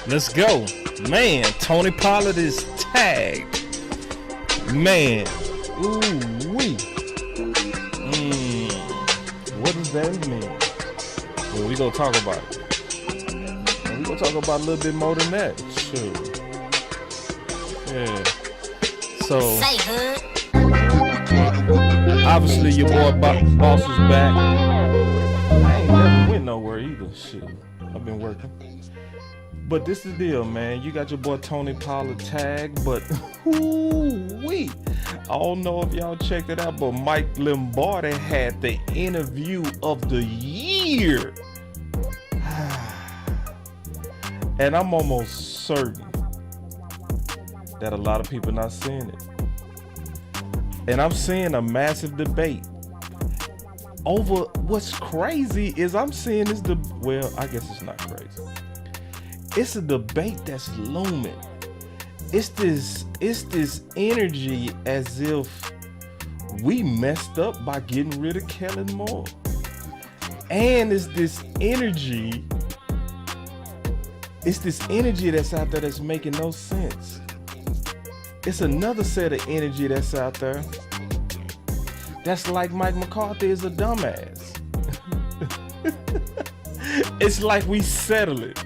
Let's go. Man, Tony Pollard is tagged. Man. Ooh-wee. What does that mean? Well, we gonna talk about it. And we gonna talk about a little bit more than that. Sure. Yeah. So, obviously your boy Boss is back. I ain't never went nowhere either. Shit. I've been working. But this is the deal, man. You got your boy Tony Pollard Tag, but woo-wee. I don't know if y'all checked it out, but Michael Lombardi had the interview of the year. And I'm almost certain that a lot of people not seeing it. And I'm seeing a massive debate over what's crazy is I'm seeing this, well, I guess it's not crazy. It's a debate that's looming. It's this energy as if we messed up by getting rid of Kellen Moore. And it's this energy that's out there that's making no sense. It's another set of energy that's out there that's like Mike McCarthy is a dumbass. It's like we settle it.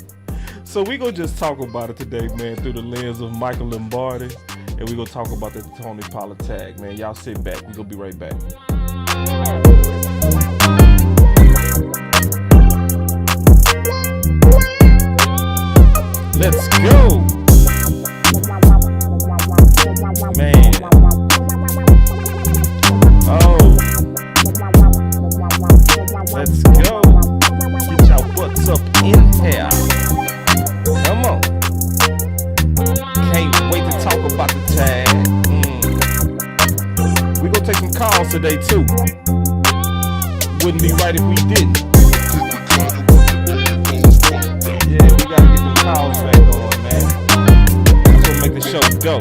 So we gonna just talk about it today, man, through the lens of Michael Lombardi, and we gonna talk about the Tony Pollard Tag, man. Y'all sit back. We gonna be right back. Let's go, man. Oh, let's go. Get your butts up in here. Come on. Can't wait to talk about the tag. We gonna take some calls today too. Wouldn't be right if we didn't. Yeah, we gotta get them calls back on, man. That's what make the show go.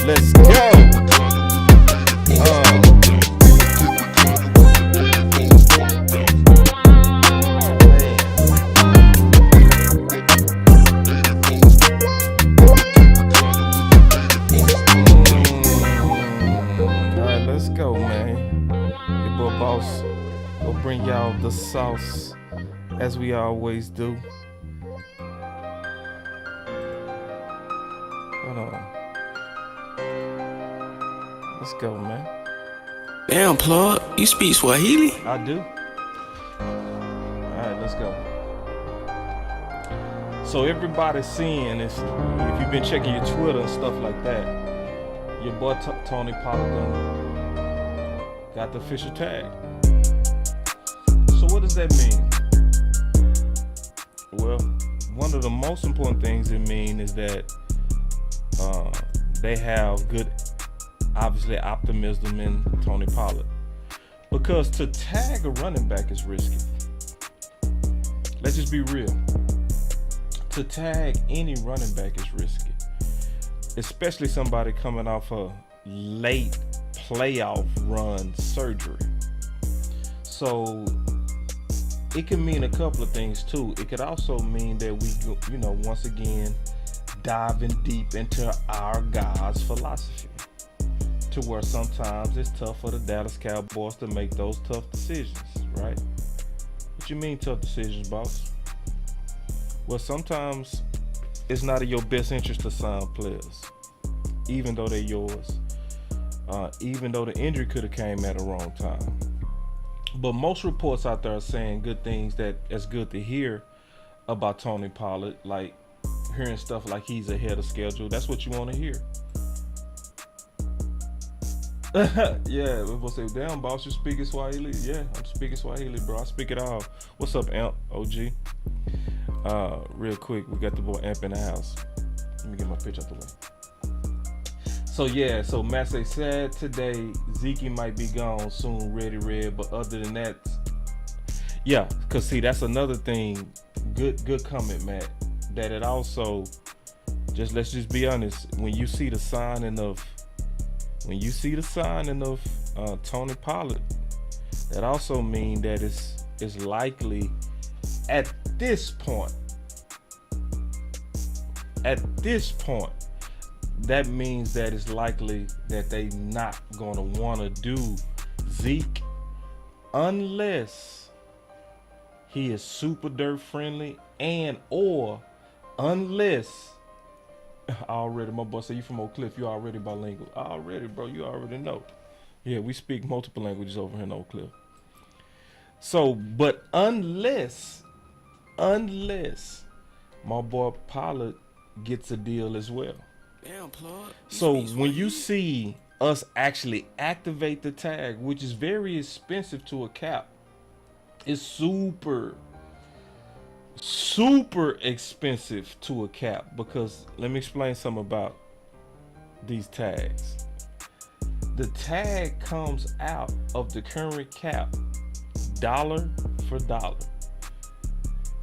Let's go. We'll bring y'all the sauce as we always do. Hold on. Let's go, man. Damn, plug, you speak Swahili? I do. Alright, let's go. So everybody's seeing this. If you've been checking your Twitter and stuff like that, your boy Tony Pollard got the official tag. So what does that mean? Well, one of the most important things it means is that they have good, obviously, optimism in Tony Pollard. Because to tag a running back is risky. Let's just be real. To tag any running back is risky. Especially somebody coming off a late playoff run surgery. So it can mean a couple of things too. It could also mean that we, once again, diving deep into our guys' philosophy, to where sometimes it's tough for the Dallas Cowboys to make those tough decisions, right? What you mean tough decisions, boss? Well, sometimes it's not in your best interest to sign players, even though they're yours. Even though the injury could have came at the wrong time. But most reports out there are saying good things that's good to hear about Tony Pollard, like hearing stuff like he's ahead of schedule. That's what you want to hear. Yeah, we're going to say, damn, boss, you speaking Swahili? Yeah, I'm speaking Swahili, bro. I speak it all. What's up, Amp, OG? Real quick, we got the boy Amp in the house. Let me get my pitch out the way. So Massey said today Zeke might be gone soon, ready red. But other than that, yeah, cause see that's another thing. Good comment, Matt. That it also let's just be honest. When you see the signing of Tony Pollard, that also means that it's likely at this point at this point, that means that it's likely that they not gonna want to do Zeke unless he is super dirt friendly and or unless already, my boy said you from Oak Cliff, you already bilingual. Already, bro, you already know. Yeah, we speak multiple languages over here in Oak Cliff. So, but unless my boy Pollard gets a deal as well. Damn, plug. So when you see us actually activate the tag, which is very expensive to a cap, it's super expensive to a cap, because let me explain something about these tags. The tag comes out of the current cap dollar for dollar.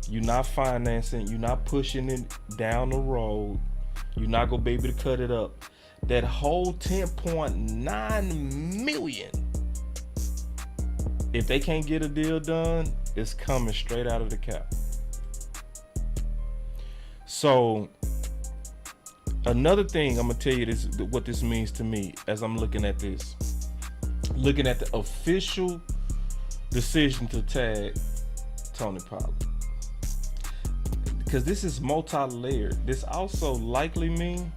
You're not financing, you're not pushing it down the road, you're not gonna be able to cut it up. That whole 10.9 million, if they can't get a deal done, it's coming straight out of the cap. So another thing I'm gonna tell you this, what this means to me as I'm looking at this, looking at the official decision to tag Tony Pollard, because this is multi-layered. This also likely mean,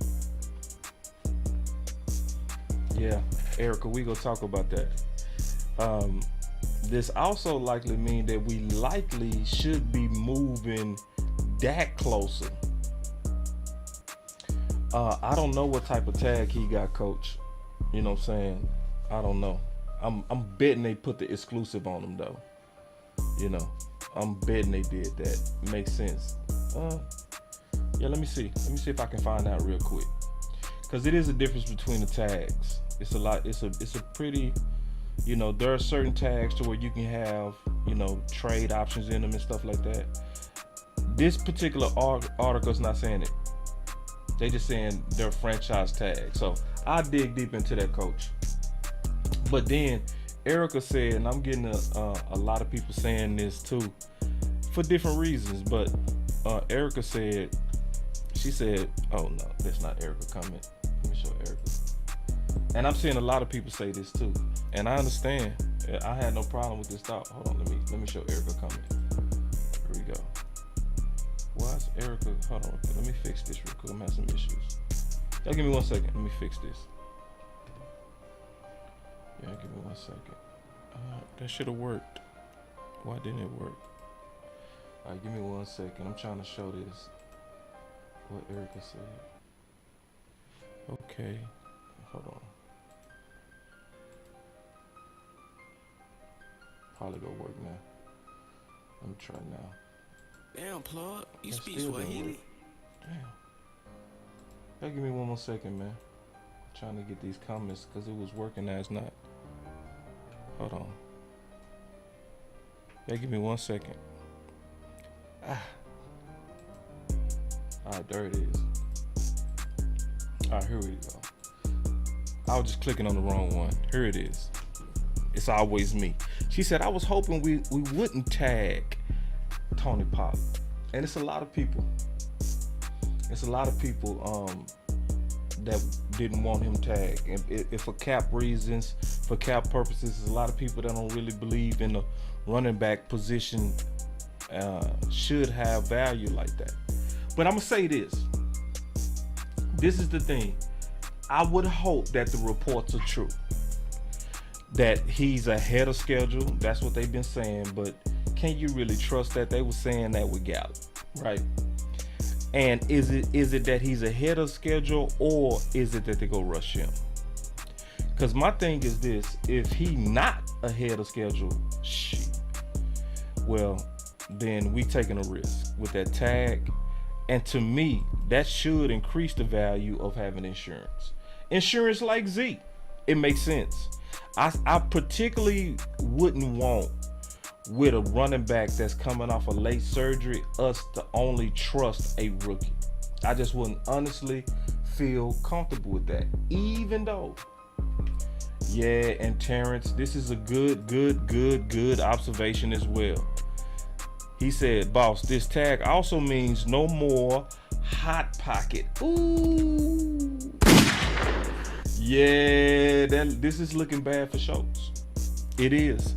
yeah, Erica, we gonna talk about that. This also likely mean that we likely should be moving Dak closer. I don't know what type of tag he got, coach. You know what I'm saying? I don't know. I'm betting they put the exclusive on him though. You know, I'm betting they did that. Makes sense. Yeah, let me see if I can find out real quick, because it is a difference between the tags. It's a lot. It's a pretty, you know, there are certain tags to where you can have, you know, trade options in them and stuff like that. This particular article is not saying it. They just saying their franchise tag. So I'll dig deep into that, coach. But then Erica said, and I'm getting a lot of people saying this too for different reasons, but Erica said, she said, oh no, that's not Erica comment. Let me show Erica. And I'm seeing a lot of people say this too, and I understand. I had no problem with this thought. Hold on, let me show Erica comment. Here we go. Why is Erica? Hold on, let me fix this real quick. I'm having some issues. Y'all give me 1 second. Let me fix this. Yeah, give me 1 second. That should have worked. Why didn't it work? All right, give me 1 second. I'm trying to show this. What Erica said. Okay, hold on. Probably go work now. Let me try now. Damn, plug. You That speak still didn't Swahili? work. Damn. Y'all give me 1 more second, man. I'm trying to get these comments because it was working, now it's not. Hold on. Y'all give me 1 second. Alright, there it is. Alright, here we go. I was just clicking on the wrong one. Here it is. It's always me. She said, I was hoping we wouldn't tag Tony Pollard. And it's a lot of people. It's a lot of people that didn't want him tagged. And if for cap reasons, for cap purposes, there's a lot of people that don't really believe in the running back position should have value like that. But I'm gonna say this. This is the thing. I would hope that the reports are true, that he's ahead of schedule. That's what they've been saying, but can you really trust that? They were saying that with Gallup, right? And is it that he's ahead of schedule, or is it that they go rush him? Because my thing is this: if he not ahead of schedule, well, then we taking a risk with that tag. And to me, that should increase the value of having insurance. Insurance like Zeke, it makes sense. I particularly wouldn't want, with a running back that's coming off a late surgery, us to only trust a rookie. I just wouldn't honestly feel comfortable with that. Even though, yeah, and Terrence, this is a good observation as well. He said, boss, this tag also means no more Hot Pocket. Ooh. Yeah, this is looking bad for Schultz. It is.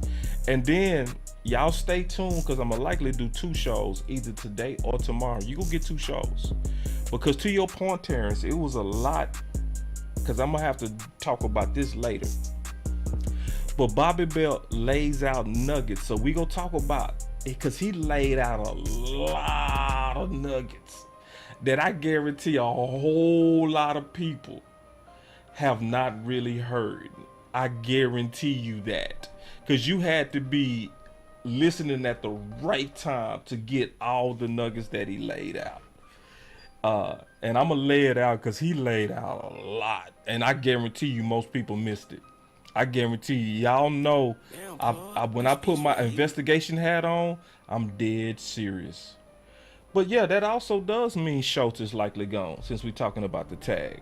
And then y'all stay tuned because I'm gonna likely do 2 shows either today or tomorrow. You gonna get 2 shows. Because to your point, Terrence, it was a lot. Because I'm gonna have to talk about this later. But Bobby Belt lays out nuggets. So we gonna talk about it because he laid out a lot of nuggets that I guarantee a whole lot of people have not really heard. I guarantee you that. Because you had to be listening at the right time to get all the nuggets that he laid out. And I'm going to lay it out because he laid out a lot. And I guarantee you most people missed it. I guarantee you. Y'all know when I put my investigation hat on, I'm dead serious. But yeah, that also does mean Schultz is likely gone since we're talking about the tag.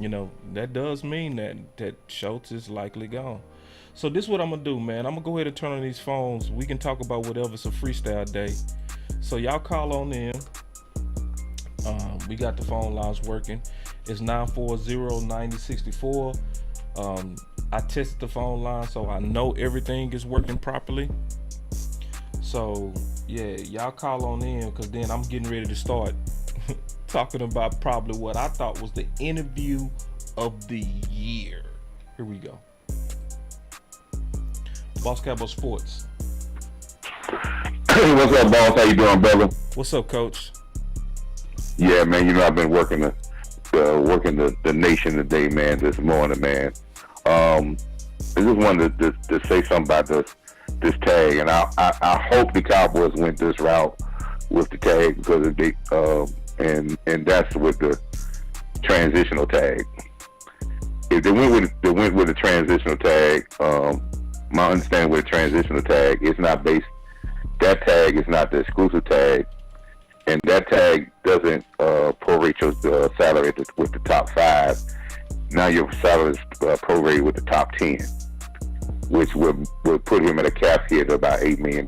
You know, that does mean that Schultz is likely gone. So this is what I'm going to do, man. I'm going to go ahead and turn on these phones. We can talk about whatever. It's a freestyle day. So y'all call on in. We got the phone lines working. It's 940-9064. I tested the phone line, so I know everything is working properly. So, yeah, y'all call on in because then I'm getting ready to start talking about probably what I thought was the interview of the year. Here we go. Boss Cowboy Sports. Hey, what's up, boss? How you doing, brother? What's up, Coach? Yeah, man. You know I've been working the nation today, man. This morning, man. I just wanted to say something about this tag, and I hope the Cowboys went this route with the tag because of and that's with the transitional tag. If they went with the transitional tag, my understanding with the transitional tag, it's not based. That tag is not the exclusive tag, and that tag doesn't prorate your salary with the top 5. Now your salary is prorated with the top 10, which would put him at a cap hit of about $8 million.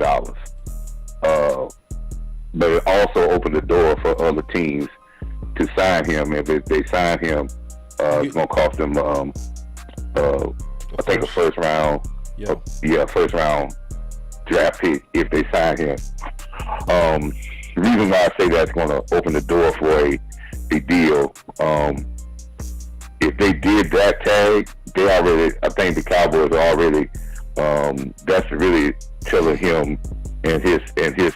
But it also opened the door for other teams to sign him. If they sign him, it's going to cost them, I think, a first round. Yep. First round draft pick if they sign him. The reason why I say that's going to open the door for a deal. If they did that tag, I think the Cowboys are already, that's really telling him and his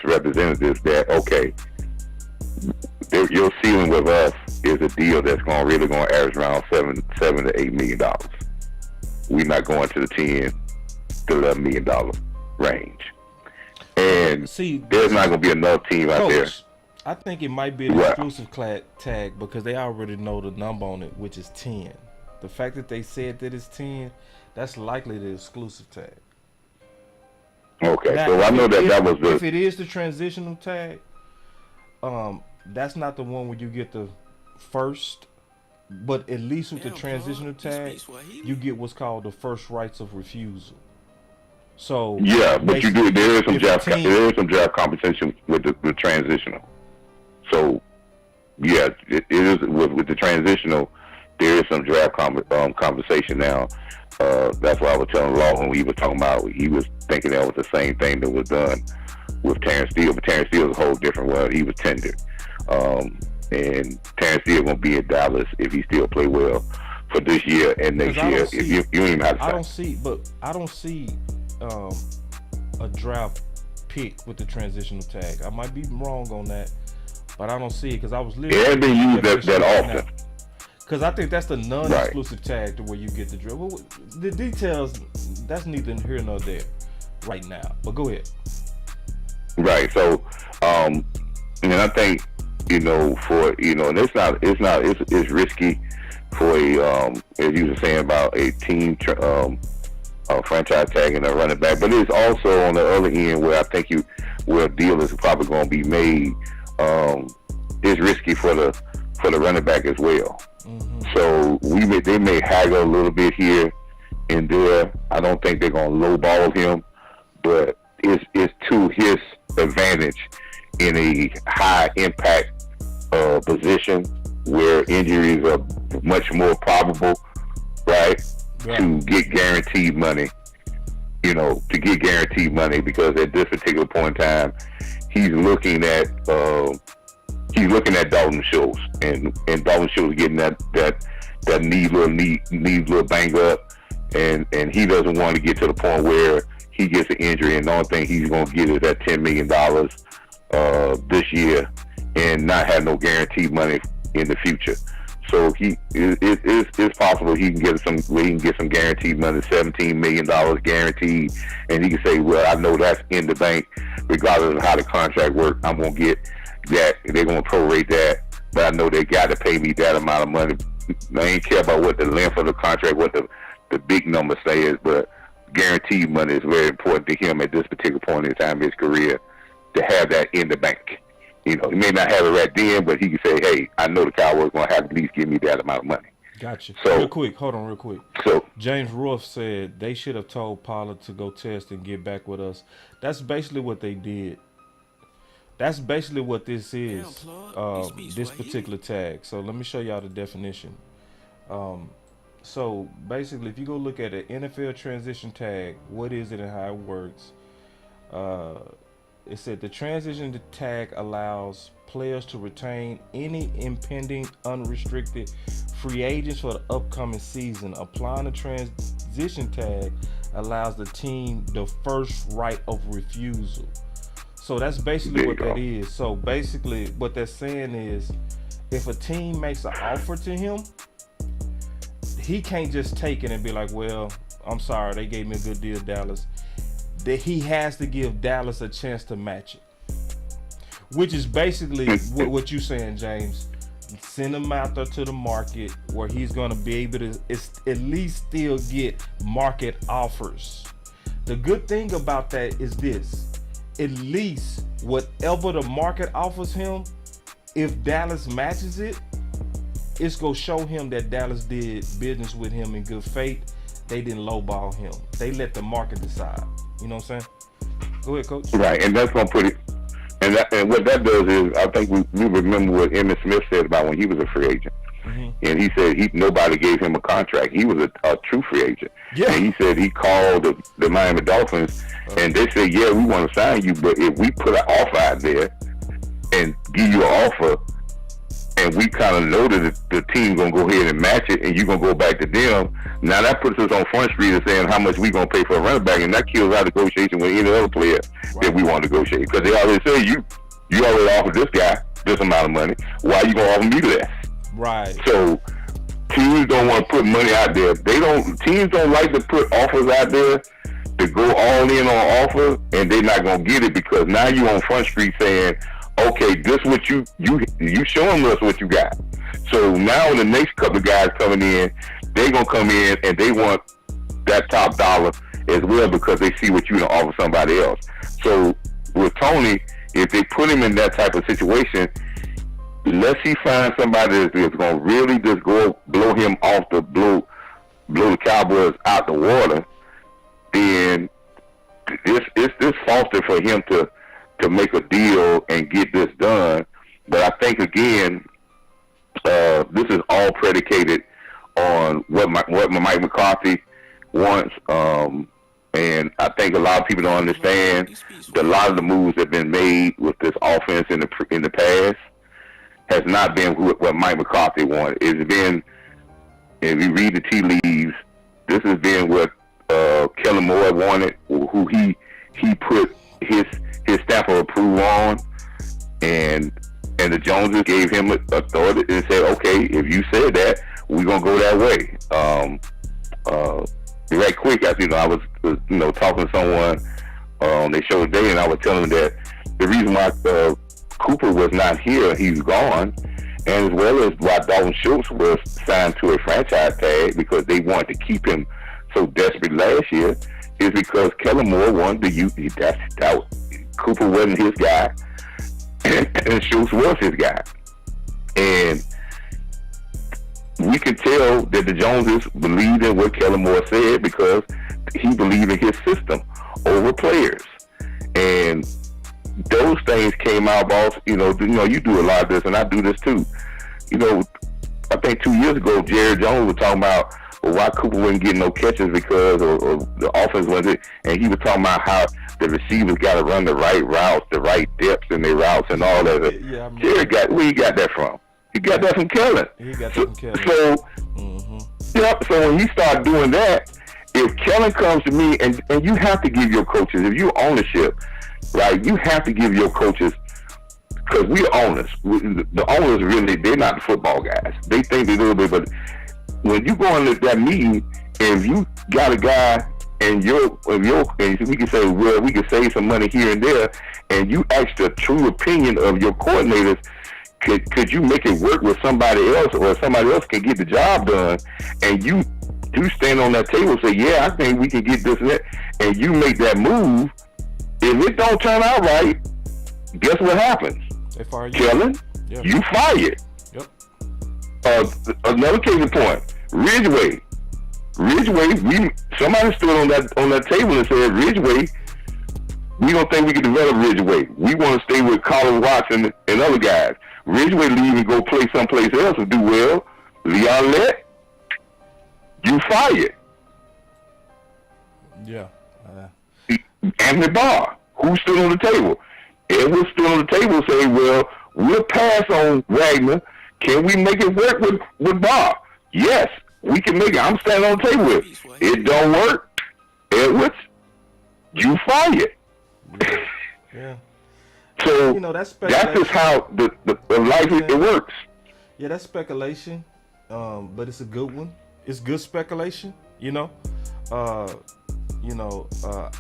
representatives that, okay, your ceiling with us is a deal that's really going to average around $7 to $8 million. We're not going to the $10 to $11 million range. And there's not going to be another team out there. I think it might be an exclusive tag because they already know the number on it, which is 10. The fact that they said that it's 10, that's likely the exclusive tag. Okay, now, so I know that was if it is the transitional tag, that's not the one where you get the first, but at least with the transitional tag, you get what's called the first rights of refusal. So yeah, but you do. There is some draft compensation with the transitional. So yeah, it is with the transitional. There is some draft compensation now. That's why I was telling Law when we were talking about. He was thinking that was the same thing that was done with Terrence Steele, but Terrence Steele is a whole different one. He was tendered, and Terrence Steele gonna be in Dallas if he still play well for this year and next year. If you don't even have to. I don't see a draft pick with the transitional tag. I might be wrong on that, but I don't see it because I was literally. It hasn't been used that often. Because I think that's the non-exclusive tag to where you get the drill. Well, the details, that's neither here nor there right now. But go ahead. Right. So, and I think, and it's risky for as you were saying about a team franchise tagging a running back, but it's also on the other end where I think where a deal is probably going to be made. It's risky for the running back as well. Mm-hmm. So they may haggle a little bit here and there. I don't think they're going to lowball him, but it's to his advantage in a high impact position where injuries are much more probable, right? To get guaranteed money. To get guaranteed money, because at this particular point in time, he's looking at Dalton Schultz, and Dalton Schultz getting that knee little bang up, and he doesn't want to get to the point where he gets an injury, and the only thing he's going to get is that $10 million this year, and not have no guaranteed money in the future. So it's possible he can get some guaranteed money, $17 million guaranteed, and he can say, well, I know that's in the bank, regardless of how the contract works. I'm gonna get that. They're gonna prorate that, but I know they got to pay me that amount of money. I ain't care about what the length of the contract, what the big number says, but guaranteed money is very important to him at this particular point in time in his career, to have that in the bank. He may not have it right then, but he can say, hey, I know the Cowboys going to have to at least give me that amount of money. Gotcha. So, hold on real quick. So James Ruff said they should have told Pollard to go test and get back with us. That's basically what they did. That's basically what this is, this particular tag. So let me show y'all the definition. So basically, if you go look at an NFL transition tag, what is it and how it works? It said the transition tag allows players to retain any impending unrestricted free agents for the upcoming season. Applying the transition tag allows the team the first right of refusal. So that's basically what that is. So basically what they're saying is, if a team makes an offer to him, he can't just take it and be like, well, I'm sorry, they gave me a good deal, Dallas. That he has to give Dallas a chance to match it, which is basically what you're saying, James. Send him out there to the market where he's going to be able to at least still get market offers. The good thing about that is this: at least whatever the market offers him, if Dallas matches it, it's going to show him that Dallas did business with him in good faith. They didn't lowball him. They let the market decide. You know what I'm saying? Go ahead, Coach. Right, and that's gonna put it. And what that does is, I think we remember what Emmitt Smith said about when he was a free agent, and he said nobody gave him a contract. He was a true free agent. Yeah. And he said he called the Miami Dolphins, and they said, yeah, we want to sign you, but if we put an offer out there and give you an offer, and we kind of know that the team gonna go ahead and match it, and you're gonna go back to them. Now that puts us on Front Street and saying how much we gonna pay for a running back, and that kills our negotiation with any other player that we want to negotiate, because they already say you already offered this guy this amount of money. Why you gonna offer me less? Right. So teams don't want to put money out there. Teams don't like to put offers out there to go all in on offer, and they're not gonna get it, because now you on Front Street saying, okay, this what you showing us what you got. So now the next couple of guys coming in, they gonna come in and they want that top dollar as well, because they see what you can offer somebody else. So with Tony, if they put him in that type of situation, unless he finds somebody that's gonna really just go blow him off blow the Cowboys out the water, then it's foster for him to make a deal and get this done. But I think, again, this is all predicated on what Mike McCarthy wants. And I think a lot of people don't understand that a lot of the moves that have been made with this offense in the past has not been what Mike McCarthy wanted. It's been, if you read the tea leaves, this has been what Kellen Moore wanted, who he put his stamp of approval on, and the Joneses gave him authority and said, okay, if you said that, we're gonna go that way. Right quick, I was talking to someone on their show today, and I was telling them that the reason why Cooper was not here, he's gone, and as well as why Dalton Schultz was signed to a franchise tag, because they wanted to keep him so desperate last year, is because Kellen Moore wanted to use that. Cooper wasn't his guy, and Schultz was his guy. And we could tell that the Joneses believed in what Kellen Moore said, because he believed in his system over players. And those things came out, boss. You do a lot of this, and I do this too. I think 2 years ago, Jerry Jones was talking about why Cooper wasn't getting no catches because or the offense wasn't, and he was talking about how the receivers got to run the right routes, the right depths in their routes, and all that. Yeah, Jerry where he got that from? He got that from Kellen. He got that from Kellen. So when he started doing that, if Kellen comes to me, and you have to give your coaches, if you're ownership, right, you have to give your coaches, because we're owners. The owners really, they're not the football guys. They think they do it, but when you go into that meeting, if you got a guy and we can say, well, we can save some money here and there, and you ask the true opinion of your coordinators, could you make it work with somebody else, or somebody else can get the job done, and you stand on that table and say, yeah, I think we can get this and that, and you make that move. If it don't turn out right, guess what happens? They fire you. Kellen, you fired. Yep. Another case in point, Ridgeway, somebody stood on that table and said, Ridgeway, we don't think we can develop Ridgeway. We want to stay with Colin Watson and other guys. Ridgeway leave and go play someplace else and do well. Leon Lett, you fired. Yeah. Anthony Barr, who stood on the table? Edwards stood on the table and said, well, we'll pass on Wagner. Can we make it work with Barr? Yes, we can make it. I'm standing on the table with it. It don't work. Edwards, you fired. Yeah. So that's just how the life it works. Yeah, that's speculation, but it's a good one. It's good speculation,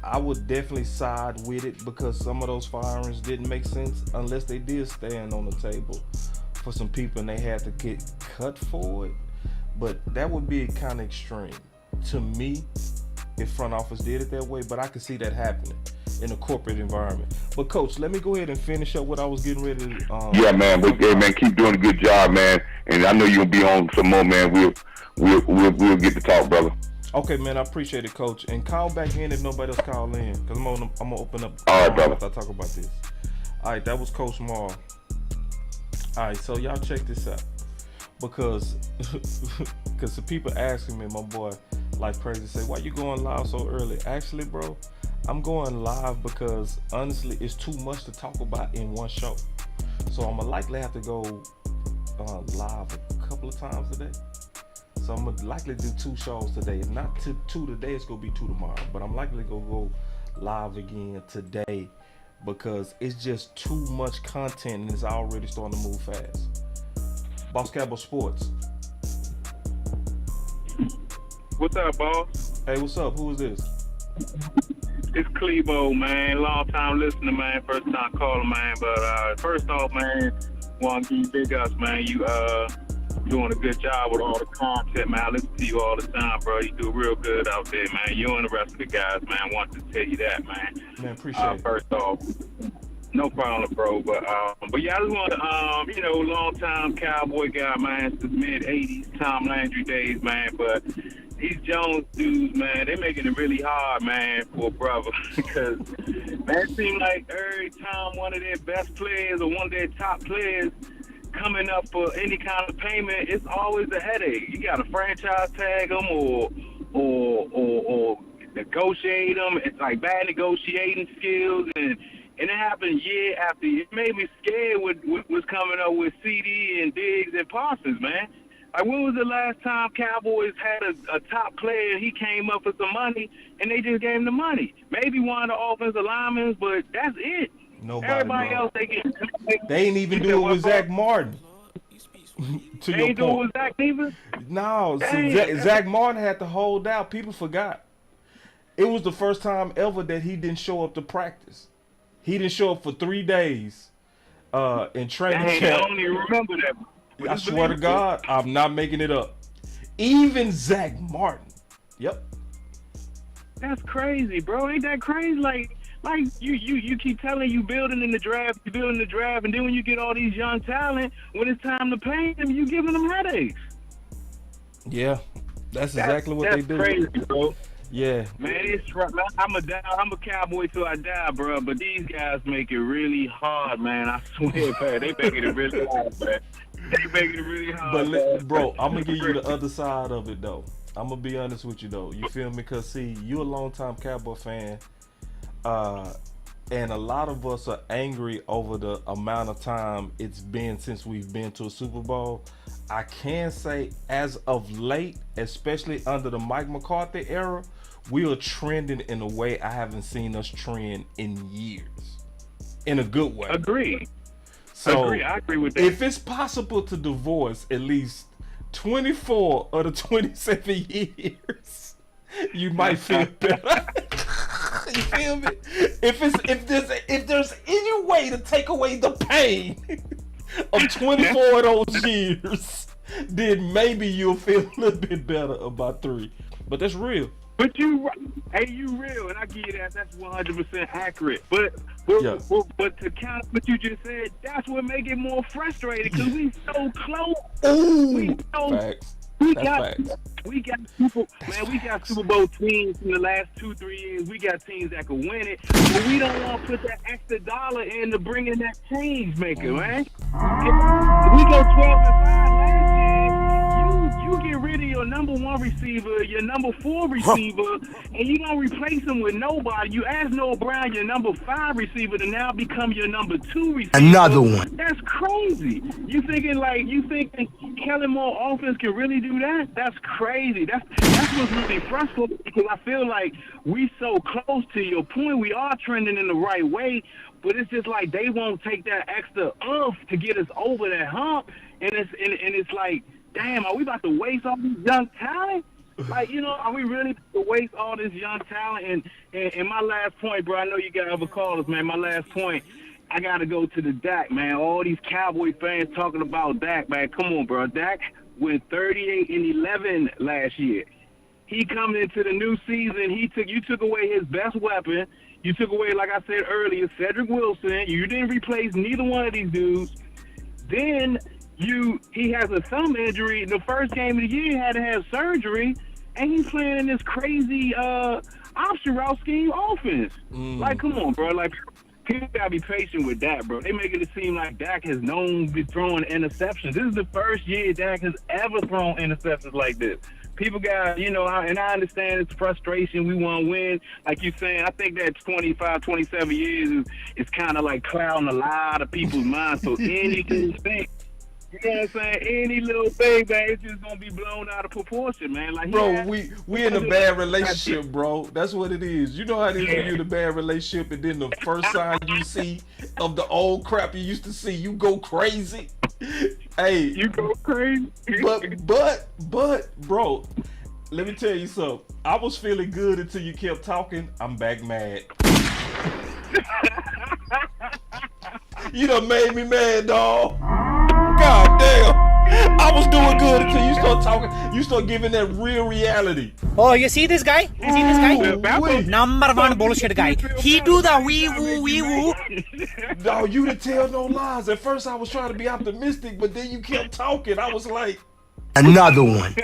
I would definitely side with it because some of those firings didn't make sense unless they did stand on the table for some people and they had to get cut for it. But that would be kind of extreme to me if front office did it that way, but I could see that happening in a corporate environment. But Coach, let me go ahead and finish up what I was getting ready to yeah, man, but hey, man, keep doing a good job, man. And I know you'll be on some more, man. We'll get to talk, brother. Okay, man, I appreciate it, Coach. And call back in if nobody else call in, because I'm gonna open up all right, brother. after I talk about this. All right, that was Coach Moore. All right, so y'all check this out, because the people asking me, my boy, like crazy, say, why you going live so early? Actually, bro, I'm going live because honestly, it's too much to talk about in one show. So I'm gonna likely have to go live a couple of times today. So I'm gonna likely do 2 shows today. If not two today, it's gonna be 2 tomorrow. But I'm likely gonna go live again today because it's just too much content and it's already starting to move fast. Boss Cowboy Sports. What's up, boss? Hey, what's up? Who is this? It's Clebo, man. Long time listener, man. First time caller, man. But first off, man, want to give you big ups, man. You doing a good job with all the content, man. I listen to you all the time, bro. You do real good out there, man. You and the rest of the guys, man. I want to tell you that, man. Man, appreciate it. First off, no problem, bro. But yeah, I just want to, long time Cowboy guy, man, since mid-'80s, Tom Landry days, man. But these Jones dudes, man, they're making it really hard, man, for a brother. Because, man, it seems like every time one of their best players or one of their top players coming up for any kind of payment, it's always a headache. You got to franchise tag them or negotiate them. It's like bad negotiating skills, and it happened year after year. It made me scared with what's coming up with CD and Diggs and Parsons, man. Like, when was the last time Cowboys had a top player, he came up for some money, and they just gave him the money? Maybe one of the offensive linemen, but that's it. Nobody, everybody bro. else, they ain't even do it with Zach Martin. To they your ain't do it point. with Zach neither? No, Zach Martin had to hold out. People forgot. It was the first time ever that he didn't show up to practice. He didn't show up for 3 days in training camp. I don't even remember that. I swear to God, I'm not making it up. Even Zach Martin. Yep. That's crazy, bro. Ain't that crazy? Like you keep telling you building in the draft, and then when you get all these young talent, when it's time to pay them, you giving them headaches. Yeah, that's exactly what they do. That's crazy, bro. Yeah. Man, it's man, I'm a Cowboy till I die, bro. But these guys make it really hard, man. I swear, man, they making it really hard, man. They making it really hard, But bro, I'm gonna give you the other side of it though. I'm gonna be honest with you though. You feel me? Cause see, you a longtime Cowboy fan, and a lot of us are angry over the amount of time it's been since we've been to a Super Bowl. I can say, as of late, especially under the Mike McCarthy era, we are trending in a way I haven't seen us trend in years, in a good way. Agree. So I agree with that. if it's possible to divorce at least 24 of the 27 years, you might feel better. You feel me? If there's any way to take away the pain of 24 of those years, then maybe you'll feel a little bit better about 3. But that's real. But you real, and I give you that. That's 100% accurate. But to count what you just said, that's what make it more frustrating because we so close. Ooh, facts. Facts. We got Super Bowl teams in the last 2-3 years. We got teams that can win it, but we don't want to put that extra dollar in to bring in that change maker, man. We go 12-5 last year. You get rid of your number 1 receiver, your number 4 receiver, and you don't replace him with nobody. You ask Noah Brown, your number 5 receiver, to now become your number 2 receiver. Another one. That's crazy. You thinking Kellen Moore offense can really do that? That's crazy. That's what's really frustrating because I feel like we so close to your point. We are trending in the right way, but it's just like they won't take that extra oomph to get us over that hump, and it's like, damn, are we about to waste all this young talent? Like, are we really about to waste all this young talent? And my last point, bro, I know you got other callers, man. My last point, I got to go to the Dak, man. All these Cowboy fans talking about Dak, man. Come on, bro. Dak went 38-11 last year. He coming into the new season, you took away his best weapon. You took away, like I said earlier, Cedric Wilson. You didn't replace neither one of these dudes. Then he has a thumb injury. The first game of the year, he had to have surgery, and he's playing in this crazy option route scheme offense. Like, come on, bro. Like, people gotta be patient with Dak, bro. They making it seem like Dak has known to be throwing interceptions. This is the first year Dak has ever thrown interceptions like this. People got, and I understand it's frustration. We want to win. Like you're saying, I think that 25, 27 years is kind of like clouding a lot of people's minds. So anything, you know what I'm saying? Any little thing, man, it's just gonna be blown out of proportion, man. Like, bro, we in a bad relationship, bro. That's what it is. You know how it is when you're in a bad relationship, and then the first sign you see of the old crap you used to see, you go crazy. Hey, you go crazy. But, bro, let me tell you something. I was feeling good until you kept talking. I'm back mad. You done made me mad, dog. God damn. I was doing good until you start talking. You start giving that real reality. Oh, you see this guy? Number 1 bullshit guy. He do the wee woo. No, you didn't tell no lies. At first I was trying to be optimistic, but then you kept talking. I was like, another one.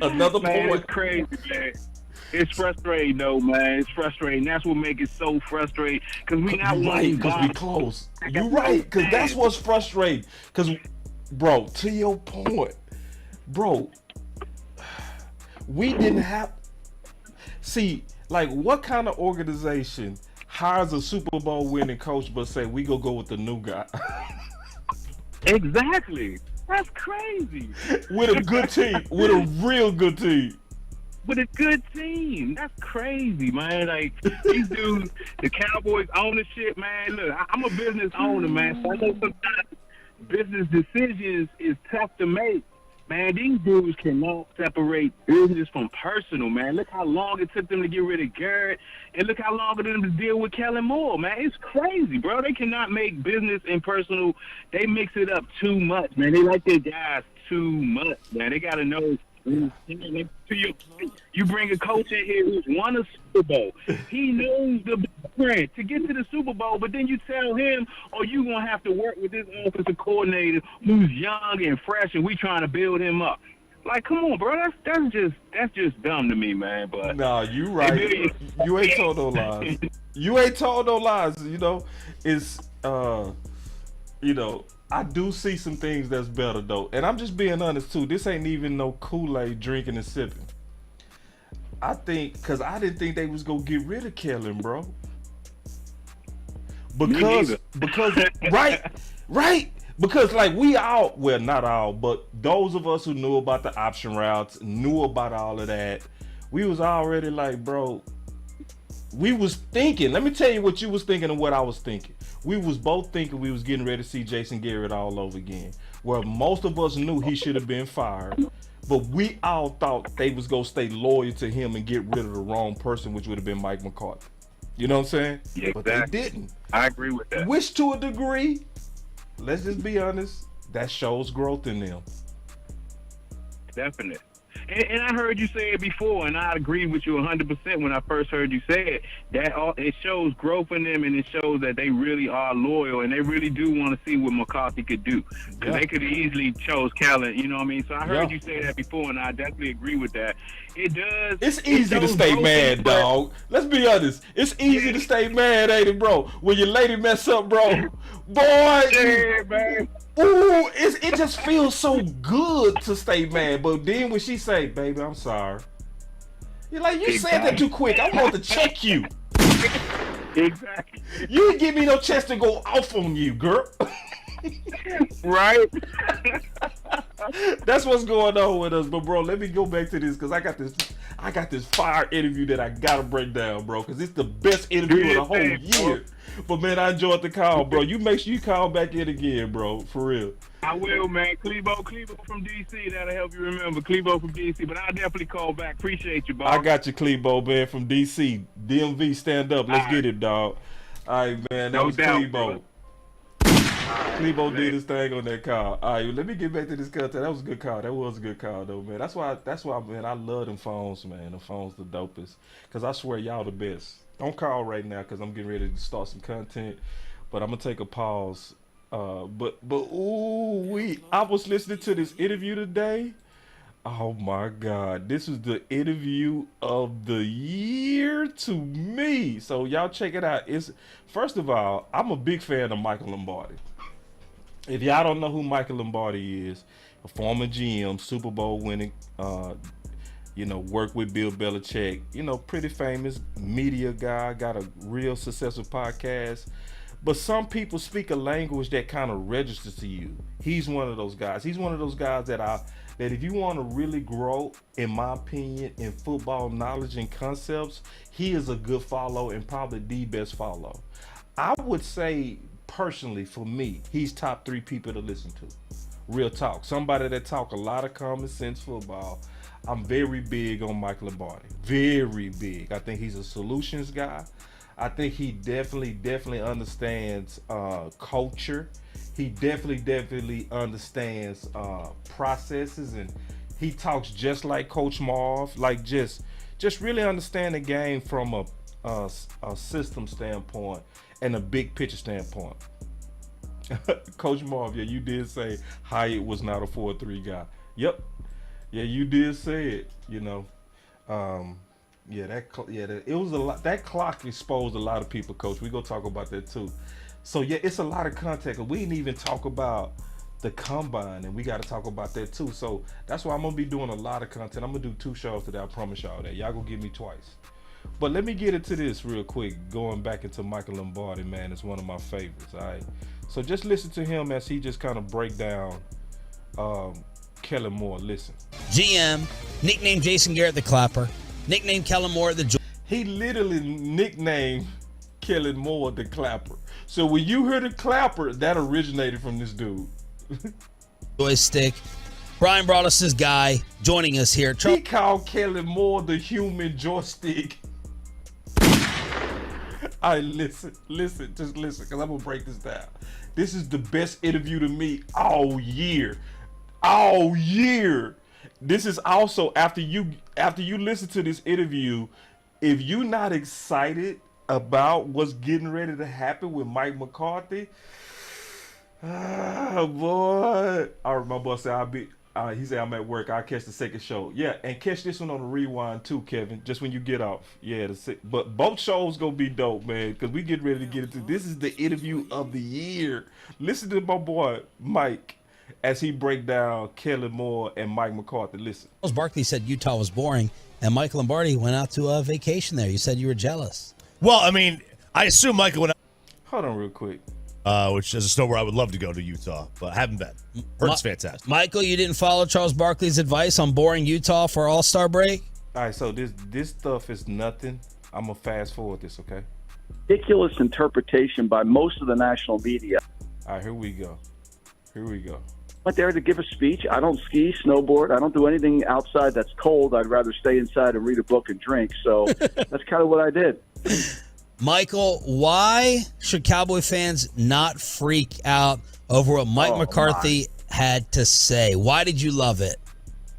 Another man, point. It's crazy, man. It's frustrating, though, man. It's frustrating. That's what makes it so frustrating. Because we not right, because we close. You right, because that's what's frustrating. Because, bro, to your point, bro, we didn't have. See, like, what kind of organization hires a Super Bowl winning coach but say we go with the new guy? Exactly. That's crazy. With a good team, with a real good team. With a good team. That's crazy, man. Like, these dudes, the Cowboys ownership, man. Look, I'm a business owner, man. So I know sometimes business decisions is tough to make. Man, these dudes cannot separate business from personal, man. Look how long it took them to get rid of Garrett, and look how long it took them to deal with Kellen Moore, man. It's crazy, bro. They cannot make business and personal. They mix it up too much, man. They like their guys too much, man. They got to know. You bring a coach in here who's won a Super Bowl. He knows the blueprint to get to the Super Bowl, but then you tell him, oh, you're going to have to work with this offensive coordinator who's young and fresh, and we trying to build him up. Like, come on, bro. That's just dumb to me, man. But nah, you right. You ain't told no lies. You ain't told no lies. You know, it's you know, I do see some things that's better though, and I'm just being honest too. This ain't even no Kool-Aid drinking and sipping. I think because I didn't think they was gonna get rid of Kellen, bro. Because right. Because like we all, well not all, but those of us who knew about the option routes, knew about all of that, we was already like, bro, we was thinking, let me tell you what you was thinking and what I was thinking. We was both thinking we was getting ready to see Jason Garrett all over again. Where most of us knew he should have been fired, but we all thought they was gonna stay loyal to him and get rid of the wrong person, which would have been Mike McCarthy. You know what I'm saying? Yeah, but they didn't. I agree with that. Which to a degree, let's just be honest, that shows growth in them. Definite. And I heard you say it before, and I agree with you 100% when I first heard you say it. It shows growth in them, and it shows that they really are loyal, and they really do want to see what McCarthy could do. Because they could have easily chose Kellen, you know what I mean? So I heard you say that before, and I definitely agree with that. It does. It's easy to stay mad, dog. Let's be honest. It's easy to stay mad, ain't it, bro? When your lady mess up, bro. Boy. Yeah, man. Ooh, it just feels so good to stay mad. But then when she say, baby, I'm sorry. You're like, you said that too quick. I want to check you. Exactly. You didn't give me no chance to go off on you, girl. Right? That's what's going on with us. But bro, let me go back to this because I got this fire interview that I gotta break down, bro, because it's the best interview of the whole year. But man, I enjoyed the call, bro. You make sure you call back in again, bro, for real. I will, man. Clebo from DC. That'll help you remember. Clebo from DC. But I'll definitely call back. Appreciate you, boss. I got you, Clebo, man, from DC. DMV, stand up. Let's get it, dog. All right, man. That was Clebo. Clebo did his thing on that call. All right, let me get back to this content. That was a good call. That was a good call, though, man. That's why, man, I love them phones, man. The phones the dopest. Because I swear, y'all the best. Don't call right now because I'm getting ready to start some content. But I'm going to take a pause. But I was listening to this interview today. Oh, my God. This is the interview of the year to me. So, y'all check it out. First of all, I'm a big fan of Michael Lombardi. If y'all don't know who Michael Lombardi is, a former GM, Super Bowl winning, worked with Bill Belichick, pretty famous media guy, got a real successful podcast. But some people speak a language that kind of registers to you. He's one of those guys. He's one of those guys that if you want to really grow, in my opinion, in football knowledge and concepts, he is a good follow and probably the best follow. I would say, personally, for me, he's top 3 people to listen to. Real talk. Somebody that talk a lot of common sense football. I'm very big on Michael Lombardi. Very big. I think he's a solutions guy. I think he definitely understands culture. He definitely understands processes, and he talks just like Coach Marv, like just really understand the game from a system standpoint and a big picture standpoint. Coach Marv, yeah, you did say Hyatt was not a 4-3 guy. Yep. Yeah, you did say it, it was a lot. That clock exposed a lot of people, Coach. We gonna talk about that too. So yeah, it's a lot of content. We didn't even talk about the combine, and we got to talk about that too. So that's why I'm gonna be doing a lot of content. I'm gonna do 2 shows today. I promise y'all that. Y'all gonna give me twice. But let me get into this real quick. Going back into Michael Lombardi, man, it's one of my favorites. All right. So just listen to him as he just kind of break down Kellen Moore. Listen. GM, nicknamed Jason Garrett the Clapper, nicknamed Kellen Moore the He literally nicknamed Kellen Moore the Clapper. So when you hear the Clapper, that originated from this dude. joystick. Brian brought us this guy joining us here. He called Kellen Moore the human joystick. All right, listen, just listen, because I'm going to break this down. This is the best interview to me all year. All year. This is also, after you listen to this interview, if you're not excited about what's getting ready to happen with Mike McCarthy, boy. All right, my boy said, He said, I'm at work. I'll catch the second show. Yeah, and catch this one on the rewind too, Kevin, just when you get off. Yeah, but both shows going to be dope, man, because we get ready to get into this. Is the interview of the year. Listen to my boy, Mike, as he break down Kellen Moore and Mike McCarthy. Listen. Charles Barkley said Utah was boring, and Michael Lombardi went out to a vacation there. You said you were jealous. Well, I mean, I assume Michael went out. Hold on real quick. Which is a snow where I would love to go to Utah, but I haven't been. Heard it's fantastic. Michael, you didn't follow Charles Barkley's advice on boring Utah for All-Star break? All right, so this stuff is nothing. I'm going to fast forward this, okay? Ridiculous interpretation by most of the national media. All right, here we go. Went there to give a speech. I don't ski, snowboard. I don't do anything outside that's cold. I'd rather stay inside and read a book and drink. So that's kind of what I did. Michael, why should Cowboy fans not freak out over what Mike McCarthy had to say? Why did you love it?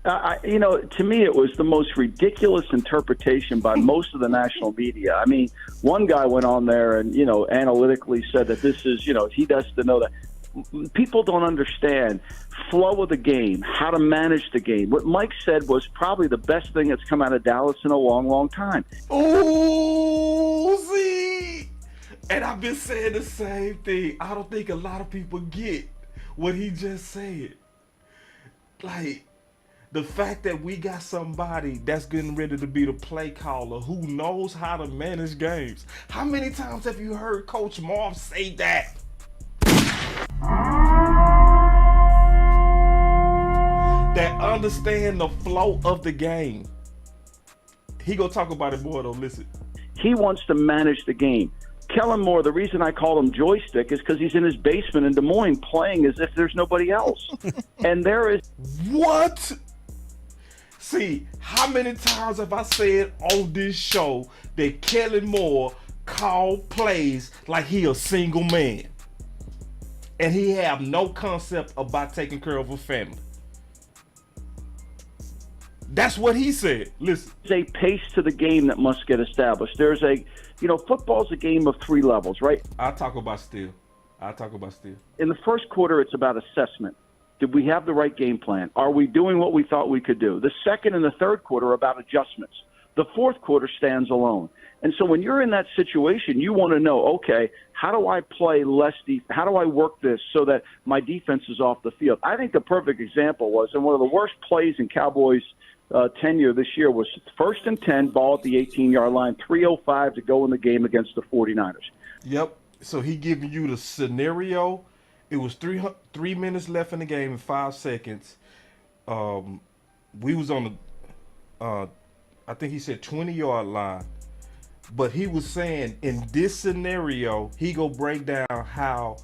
To me, it was the most ridiculous interpretation by most of the national media. I mean, one guy went on there and, analytically said that this is, he does to know that. People don't understand flow of the game, how to manage the game. What Mike said was probably the best thing that's come out of Dallas in a long, long time. Oh, see? And I've been saying the same thing. I don't think a lot of people get what he just said. Like, the fact that we got somebody that's getting ready to be the play caller who knows how to manage games. How many times have you heard Coach Marv say that? That understand the flow of the game. He gonna talk about it more though. Listen. He wants to manage the game. Kellen Moore, the reason I call him joystick is because he's in his basement in Des Moines playing as if there's nobody else. And there is... What? See, how many times have I said on this show that Kellen Moore called plays like he a single man? And he have no concept about taking care of a family. That's what he said. Listen. There's a pace to the game that must get established. There's football's a game of three levels, right? I'll talk about still. In the first quarter, it's about assessment. Did we have the right game plan? Are we doing what we thought we could do? The second and the third quarter are about adjustments. The fourth quarter stands alone. And so when you're in that situation, you want to know, okay, how do I play less how do I work this so that my defense is off the field? I think the perfect example was, and one of the worst plays in Cowboys' tenure this year was 1st and 10, ball at the 18-yard line, 3:05 to go in the game against the 49ers. Yep. So he giving you the scenario. It was 3 minutes left in the game and 5 seconds. We was on the, I think he said 20-yard line. But he was saying in this scenario, he go break down how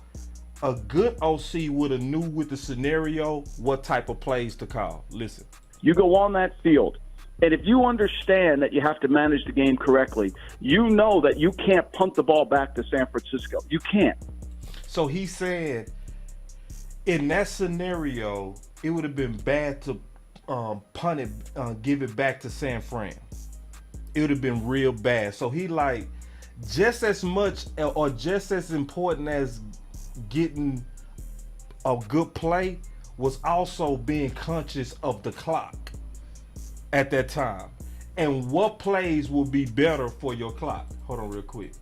a good OC would have knew with the scenario what type of plays to call. Listen. You go on that field, and if you understand that you have to manage the game correctly, you know that you can't punt the ball back to San Francisco. You can't. So he said in that scenario, it would have been bad to punt it, give it back to San Fran. It would have been real bad. So he like just as much or just as important as getting a good play was also being conscious of the clock at that time and what plays will be better for your clock. Hold on real quick.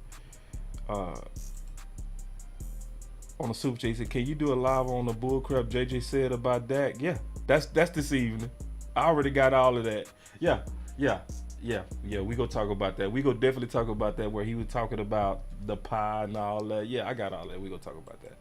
On the Super Chat, he said, can you do a live on the bullcrap JJ said about Dak? Yeah, that's this evening. I already got all of that. Yeah, we gonna talk about that. We gonna definitely talk about that where he was talking about the pie and all that. Yeah, I got all that. We gonna talk about that.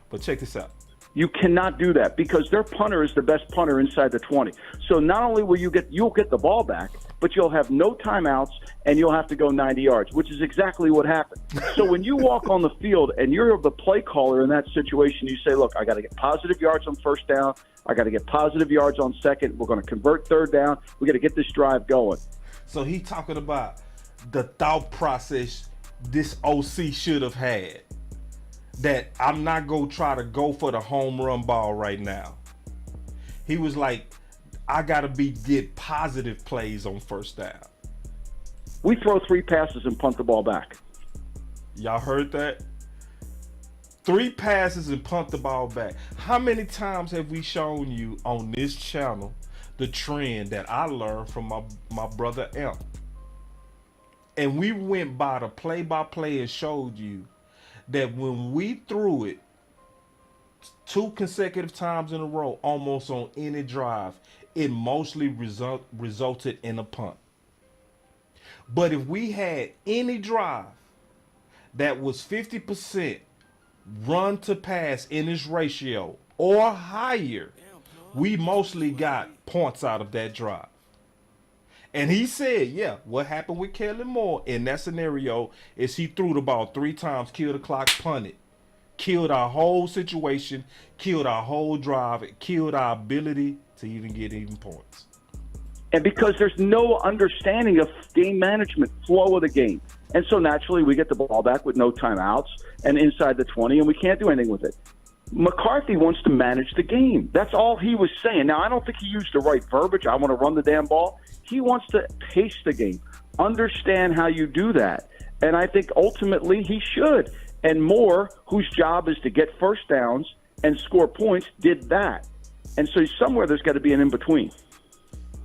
But check this out. You cannot do that because their punter is the best punter inside the 20. So not only will you'll get the ball back, but you'll have no timeouts and you'll have to go 90 yards, which is exactly what happened. So when you walk on the field and you're the play caller in that situation, you say, look, I got to get positive yards on first down. I got to get positive yards on second. We're going to convert third down. We got to get this drive going. So he talking about the thought process this OC should have had. That I'm not going to try to go for the home run ball right now. He was like, I got to get positive plays on first down. We throw 3 passes and punt the ball back. Y'all heard that? 3 passes and punt the ball back. How many times have we shown you on this channel the trend that I learned from my brother Amp? And we went by the play-by-play and showed you that when we threw it 2 consecutive times in a row, almost on any drive, it mostly resulted in a punt. But if we had any drive that was 50% run to pass in its ratio or higher, we mostly got points out of that drive. And he said, yeah, what happened with Kellen Moore in that scenario is he threw the ball 3 times, killed the clock, punted, killed our whole situation, killed our whole drive, it killed our ability to even get even points. And because there's no understanding of game management, flow of the game. And so naturally we get the ball back with no timeouts and inside the 20, and we can't do anything with it. McCarthy wants to manage the game. That's all he was saying. Now, I don't think he used the right verbiage. I want to run the damn ball. He wants to pace the game, understand how you do that. And I think ultimately he should. And Moore, whose job is to get first downs and score points, did that. And so somewhere there's got to be an in-between.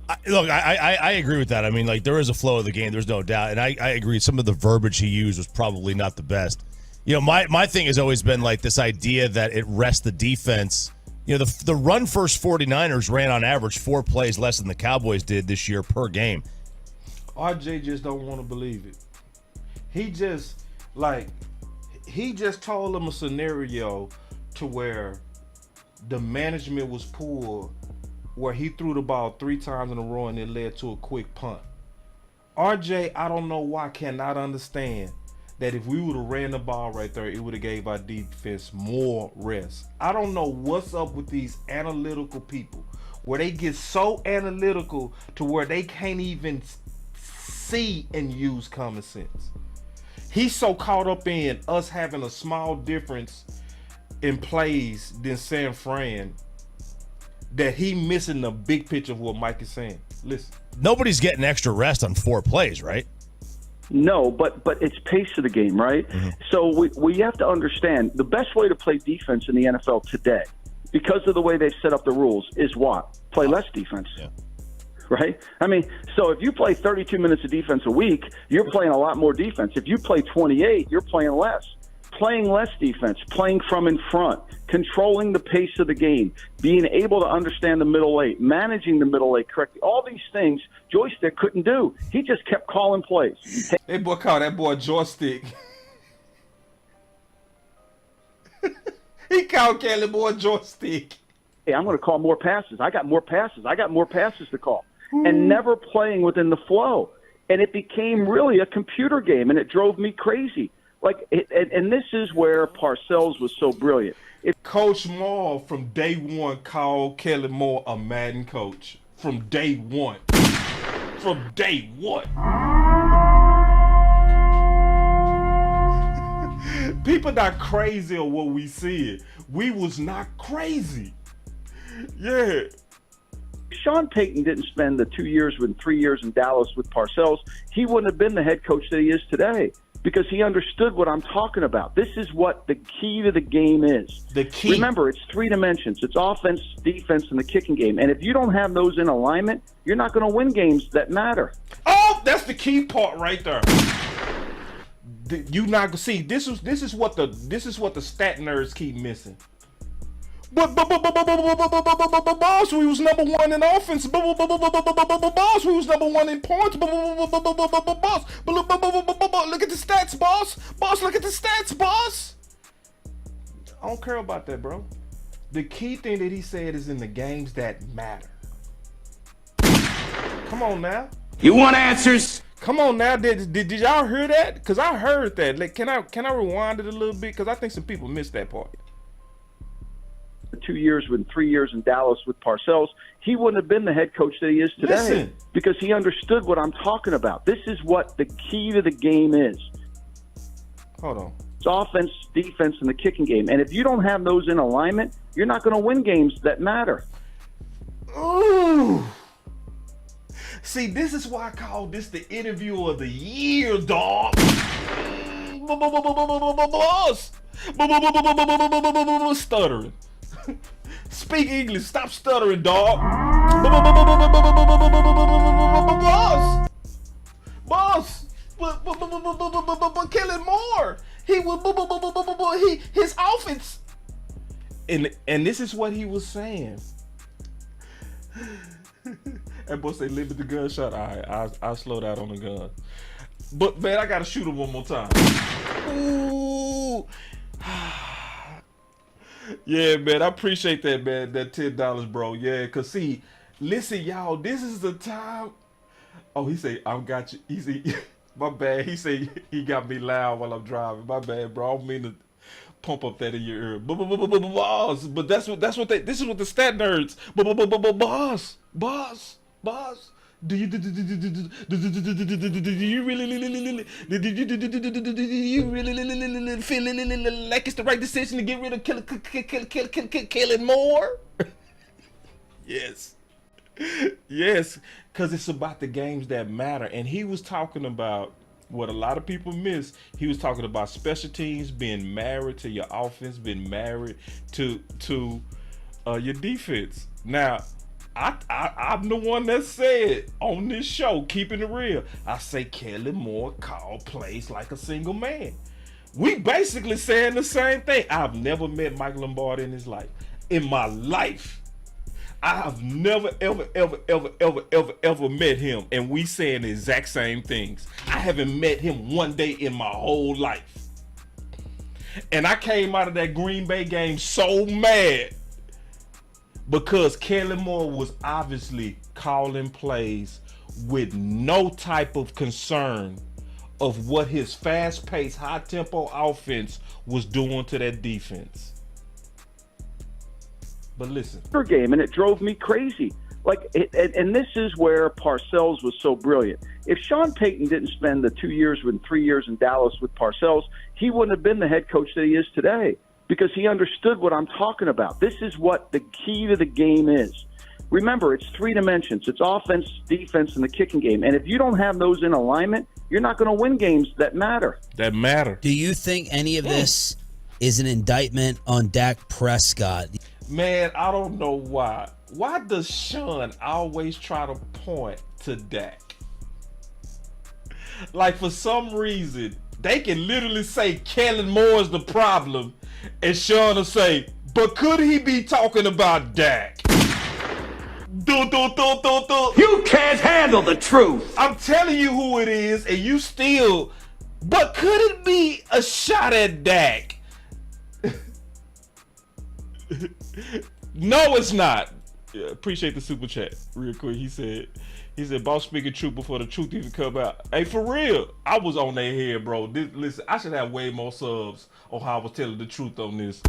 I agree with that. I mean, like, there is a flow of the game. There's no doubt. And I agree. Some of the verbiage he used was probably not the best. You know, my thing has always been like this idea that it rests the defense. You know, the run first 49ers ran on average 4 plays less than the Cowboys did this year per game. RJ just don't want to believe it. He just told them a scenario to where the management was poor, where he threw the ball 3 times in a row and it led to a quick punt. RJ, I don't know why, cannot understand that if we would have ran the ball right there, it would have gave our defense more rest. I don't know what's up with these analytical people, where they get so analytical to where they can't even see and use common sense. He's so caught up in us having a small difference in plays than San Fran that he missing the big picture of what Mike is saying. Listen. Nobody's getting extra rest on 4 plays, right? No, but it's pace of the game, right? Mm-hmm. So we have to understand the best way to play defense in the NFL today, because of the way they've set up the rules, is what? Play less defense. Yeah. Right? I mean, so if you play 32 minutes of defense a week, you're playing a lot more defense. If you play 28, you're playing less. Playing less defense, playing from in front, controlling the pace of the game, being able to understand the middle eight, managing the middle eight correctly. All these things Joystick couldn't do. He just kept calling plays. They boy called that boy Joystick. He called Kellen Moore Joystick. Hey, I'm going to call more passes. I got more passes. I got more passes to call. And never playing within the flow. And it became really a computer game, and it drove me crazy. And this is where Parcells was so brilliant. Coach Moore from day one called Kellen Moore a Madden coach. From day one. From day one. People not crazy on what we said. We was not crazy. Yeah. Sean Payton didn't spend the 2 years and 3 years in Dallas with Parcells. He wouldn't have been the head coach that he is today, because he understood what I'm talking about. This is what the key to the game is. The key. Remember, it's 3 dimensions. It's offense, defense, and the kicking game. And if you don't have those in alignment, you're not going to win games that matter. Oh, that's the key part right there. You not see this is what the stat nerds keep missing. But boss, we was number 1 in offense. Boss, we was number 1 in points. Boss, look at the stats, boss. Boss, look at the stats, boss. I don't care about that, bro. The key thing that he said is in the games that matter. Come on now. You want answers? Come on now. Did y'all hear that? Because I heard that. Like, can I rewind it a little bit? Because I think some people missed that part. 2 years and 3 years in Dallas with Parcells, he wouldn't have been the head coach that he is today. Listen. Because he understood what I'm talking about. This is what the key to the game is. Hold on. It's offense, defense, and the kicking game. And if you don't have those in alignment, you're not going to win games that matter. Ooh. See, this is why I call this the interview of the year, dog. boss, stuttering. Speak English. Stop stuttering, dog. Boss. But Kellen Moore. He was his offense. And this is what he was saying. And boy say limit the gunshot. All right, I'll slow down on the gun. But man, I gotta shoot him one more time. Ooh. Yeah, man, I appreciate that, man. That $10, bro. Yeah, cause see, listen, y'all, this is the time. Oh, he say, I got you. He say, my bad. He say he got me loud while I'm driving. My bad, bro. I don't mean to pump up that in your ear. Boss. But this is what the stat nerds. Boss. Do you really feel like it's the right decision to get rid of Kellen Moore? Yes, because it's about the games that matter. And he was talking about what a lot of people miss. He was talking about special teams, being married to your offense, being married to your defense. Now, I'm the one that said on this show, keeping it real, I say Kellen Moore called plays like a single man. We basically saying the same thing. I've never met Michael Lombardi in his life. In my life, I have never, ever met him, and we saying the exact same things. I haven't met him one day in my whole life. And I came out of that Green Bay game so mad because Kellen Moore was obviously calling plays with no type of concern of what his fast-paced, high-tempo offense was doing to that defense. But listen, game, and it drove me crazy. And this is where Parcells was so brilliant. If Sean Payton didn't spend the 2 years and 3 years in Dallas with Parcells, he wouldn't have been the head coach that he is today, because he understood what I'm talking about. This is what the key to the game is. Remember, it's three dimensions. It's offense, defense, and the kicking game. And if you don't have those in alignment, you're not going to win games that matter. Do you think any of this is an indictment on Dak Prescott? Man, I don't know why. Why does Sean always try to point to Dak? Like, for some reason, they can literally say Kellen Moore is the problem, and Sean will say, but could he be talking about Dak? You can't handle the truth. I'm telling you who it is, and you still, but could it be a shot at Dak? No, it's not. Yeah, appreciate the super chat real quick. He said, boss speaking truth before the truth even come out. Hey, for real, I was on their head, bro. Listen, I should have way more subs on how I was telling the truth on this.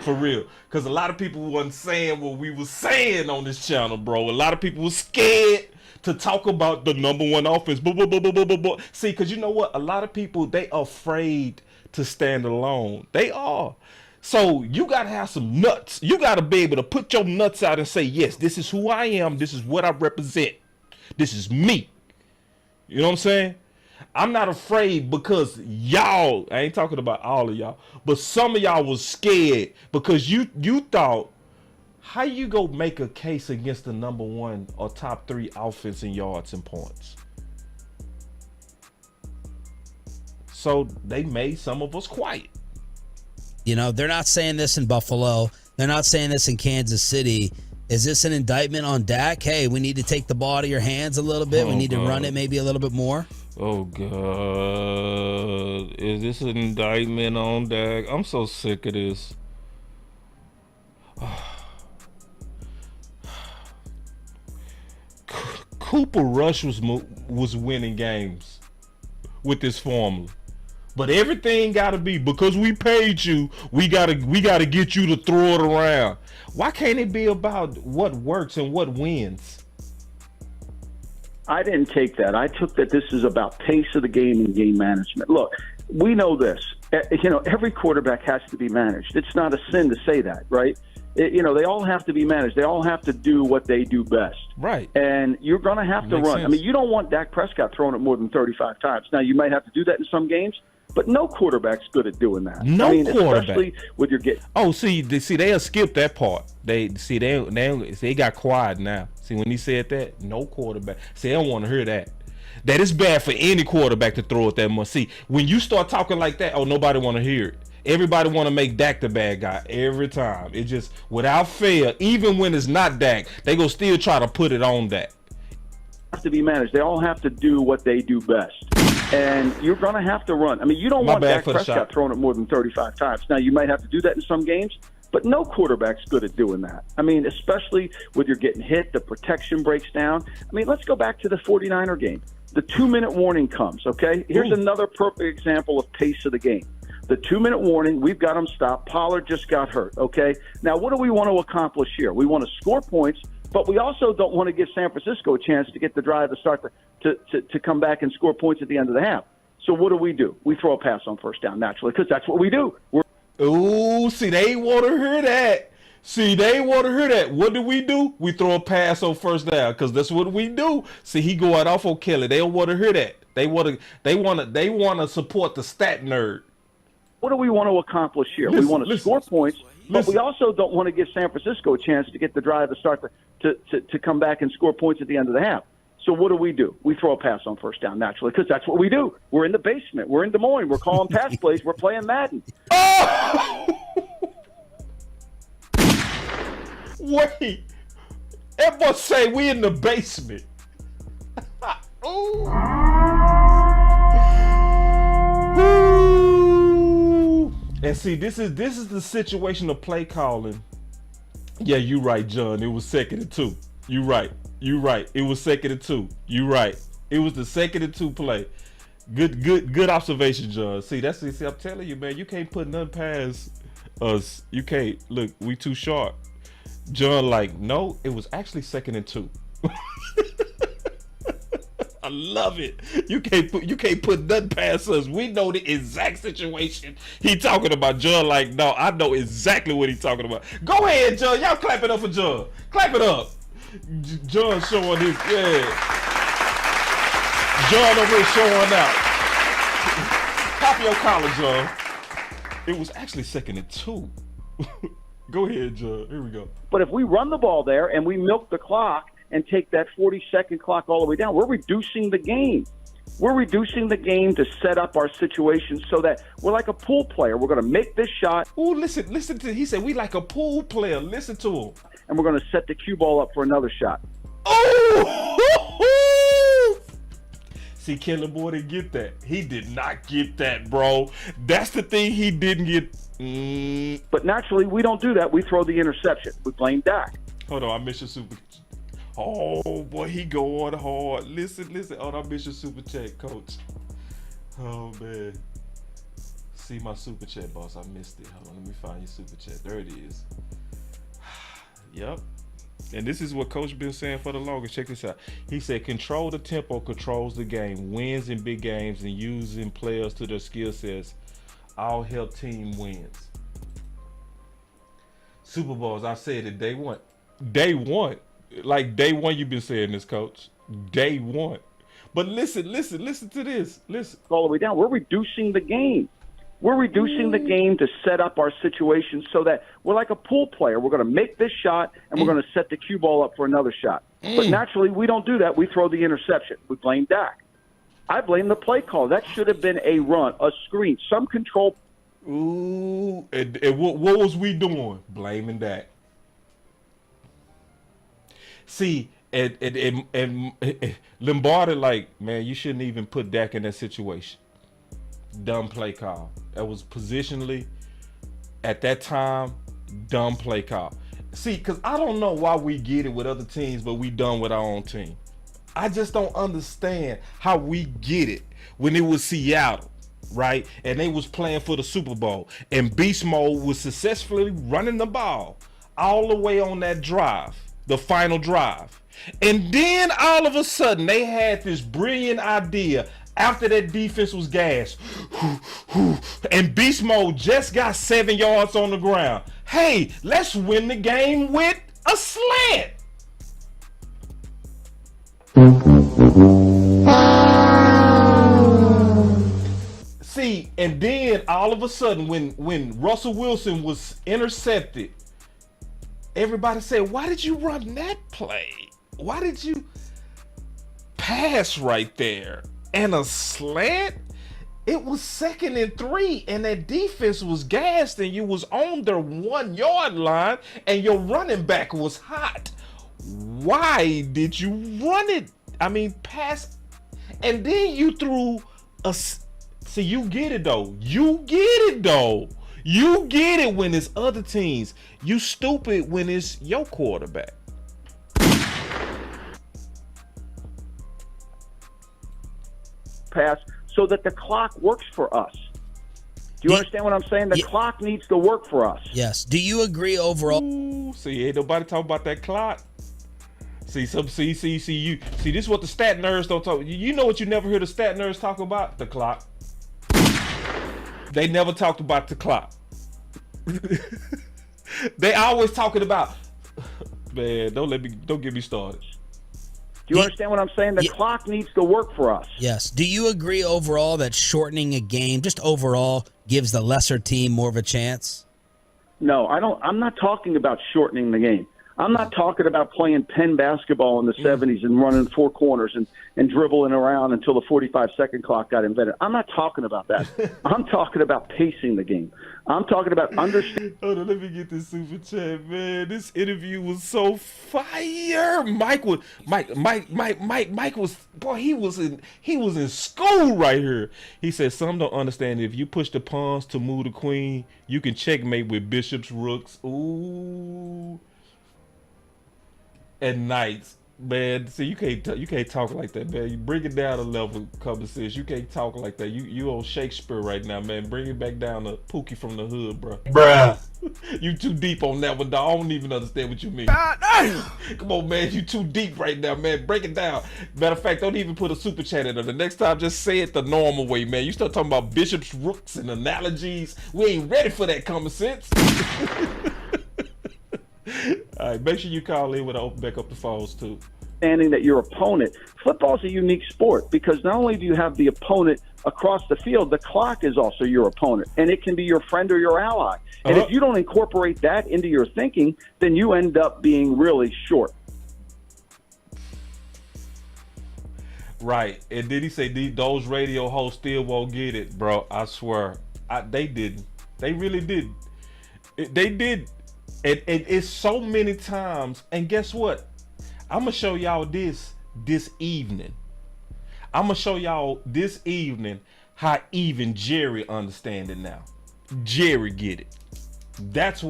For real. Because a lot of people wasn't saying what we was saying on this channel, bro. A lot of people was scared to talk about the number one offense. See, because you know what? A lot of people, they afraid to stand alone. They are. So you got to have some nuts. You got to be able to put your nuts out and say, yes, this is who I am. This is what I represent. This is me. You know what I'm saying? I'm not afraid because y'all, I ain't talking about all of y'all, but some of y'all was scared because you thought, how you go make a case against the number one or top three offense in yards and points? So they made some of us quiet. You know, they're not saying this in Buffalo. They're not saying this in Kansas City. Is this an indictment on Dak? Hey, we need to take the ball out of your hands a little bit. We need to run it maybe a little bit more. Oh, God. Is this an indictment on Dak? I'm so sick of this. Cooper Rush was winning games with this formula. But everything gotta be because we paid you. We gotta get you to throw it around. Why can't it be about what works and what wins? I didn't take that. I took that this is about pace of the game and game management. Look, we know this. You know, every quarterback has to be managed. It's not a sin to say that, right? They all have to be managed. They all have to do what they do best. Right. And you're going to have to run. Sense. I mean, you don't want Dak Prescott throwing it more than 35 times. Now, you might have to do that in some games. But no quarterback's good at doing that. No quarterback, especially with your get. Oh, they'll skip that part. They got quiet now. See, when he said that, no quarterback. See, they don't want to hear that. That is bad for any quarterback to throw it that much. See, when you start talking like that, nobody want to hear it. Everybody want to make Dak the bad guy every time. It just, without fail, even when it's not Dak, they go still try to put it on Dak. Have to be managed. They all have to do what they do best. And you're going to have to run. I mean, you don't want Dak Prescott throwing it more than 35 times. Now, you might have to do that in some games, but no quarterback's good at doing that. I mean, especially when you're getting hit, the protection breaks down. I mean, let's go back to the 49er game. The 2-minute warning comes, okay? Here's another perfect example of pace of the game. The 2-minute warning, we've got them stopped. Pollard just got hurt, okay? Now, what do we want to accomplish here? We want to score points, but we also don't want to give San Francisco a chance to get the drive to start to come back and score points at the end of the half. So what do? We throw a pass on first down, naturally, because that's what we do. See, they want to hear that. What do? We throw a pass on first down because that's what we do. See, he going off on Kelly. They don't want to hear that. They want to support the stat nerd. What do we want to accomplish here? We want to score points, but we also don't want to give San Francisco a chance to get the drive to start to come back and score points at the end of the half. So what do? We throw a pass on first down, naturally, because that's what we do. We're in the basement. We're in Des Moines. We're calling pass plays. We're playing Madden. Oh! Wait. That boy say we in the basement. Ooh. And see, this is the situation of play calling. Yeah, you right, John. It was 2nd and 2. You right. It was 2nd and 2. You right. It was the 2nd and 2 play. Good observation, John. See, I'm telling you, man, you can't put nothing past us. You can't. Look, we too sharp. John, no, it was actually 2nd and 2. I love it. You can't put nothing past us. We know the exact situation he talking about. John, no, I know exactly what he talking about. Go ahead, John. Y'all clap it up for John. Clap it up. John showing his, John over here showing out. Pop your collar, John. It was actually 2nd and 2. Go ahead, John. Here we go. But if we run the ball there and we milk the clock and take that 40-second clock all the way down, we're reducing the game. We're reducing the game to set up our situation so that we're like a pool player. We're going to make this shot. Ooh, listen to, he said we like a pool player. Listen to him. And we're going to set the cue ball up for another shot. Oh! See, Kellen Moore didn't get that. He did not get that, bro. That's the thing he didn't get. But naturally, we don't do that. We throw the interception. We blame Dak. Hold on, I miss your super. Oh, boy, he going hard. Listen. Oh, I miss your super chat, coach. Oh, man. See my super chat, boss. I missed it. Hold on, let me find your super chat. There it is. Yep. And this is what Coach been saying for the longest. Check this out. He said, control the tempo, controls the game, wins in big games, and using players to their skill sets all help team wins. Super Bowls, I said it day one. Like day one, you've been saying this, Coach. Day one. But listen to this. Listen. All the way down. We're reducing the game. We're reducing the game to set up our situation so that we're like a pool player. We're going to make this shot, and we're going to set the cue ball up for another shot. But naturally, we don't do that. We throw the interception. We blame Dak. I blame the play call. That should have been a run, a screen, some control. Ooh, and what was we doing? Blaming Dak. See, and Lombardi, man, you shouldn't even put Dak in that situation. Dumb play call. That was positionally, at that time, dumb play call. See, because I don't know why we get it with other teams, but we done with our own team. I just don't understand how we get it when it was Seattle, right? And they was playing for the Super Bowl. And Beast Mode was successfully running the ball all the way on that drive, the final drive. And then all of a sudden, they had this brilliant idea after that defense was gassed. And Beast Mode just got 7 yards on the ground. Hey, let's win the game with a slant. See, And then all of a sudden, when Russell Wilson was intercepted, everybody said, why did you run that play? Why did you pass right there? And a slant? It was 2nd and 3, and that defense was gassed, and you was on their 1 yard line, and your running back was hot. Why did you run it? I mean, pass, and then you threw a. See, you get it though. You get it though. You get it when it's other teams. You stupid when it's your quarterback. Pass so that the clock works for us. Do you understand what I'm saying? The clock needs to work for us. Yes. Do you agree overall? Ooh, see, ain't nobody talking about that clock. See, you see. This is what the stat nerds don't talk. You know what you never hear the stat nerds talk about? The clock. They never talked about the clock. They always talking about. Man, don't get me started. Do you understand what I'm saying? The clock needs to work for us. Yes. Do you agree overall that shortening a game, just overall, gives the lesser team more of a chance? No, I don't. I'm not talking about shortening the game. I'm not talking about playing pen basketball in the 70s and running 4 corners and dribbling around until the 45-second clock got invented. I'm not talking about that. I'm talking about pacing the game. I'm talking about understanding. Hold on, let me get this super chat, man. This interview was so fire. Mike was, boy, he was in school right here. He said, some don't understand if you push the pawns to move the queen, you can checkmate with bishops, rooks. Ooh. At nights, man. See, you can't talk like that, man. You bring it down a level, common sense. You can't talk like that. You on Shakespeare right now, man. Bring it back down to Pookie from the hood, bro. Bruh. You too deep on that one, dog. I don't even understand what you mean. Come on, man. You too deep right now, man. Break it down. Matter of fact, don't even put a super chat in there. The next time, just say it the normal way, man. You start talking about bishops, rooks, and analogies. We ain't ready for that common sense. All right, make sure you call in when I open back up the phones too. Understanding that your opponent, football's a unique sport because not only do you have the opponent across the field, the clock is also your opponent, and it can be your friend or your ally. And if you don't incorporate that into your thinking, then you end up being really short. Right, and did he say those radio hosts still won't get it, bro? I swear, they didn't. They really didn't. They did. It's so many times, and guess what? I'm gonna show y'all this evening. I'm gonna show y'all this evening how even Jerry understand it now. Jerry get it. That's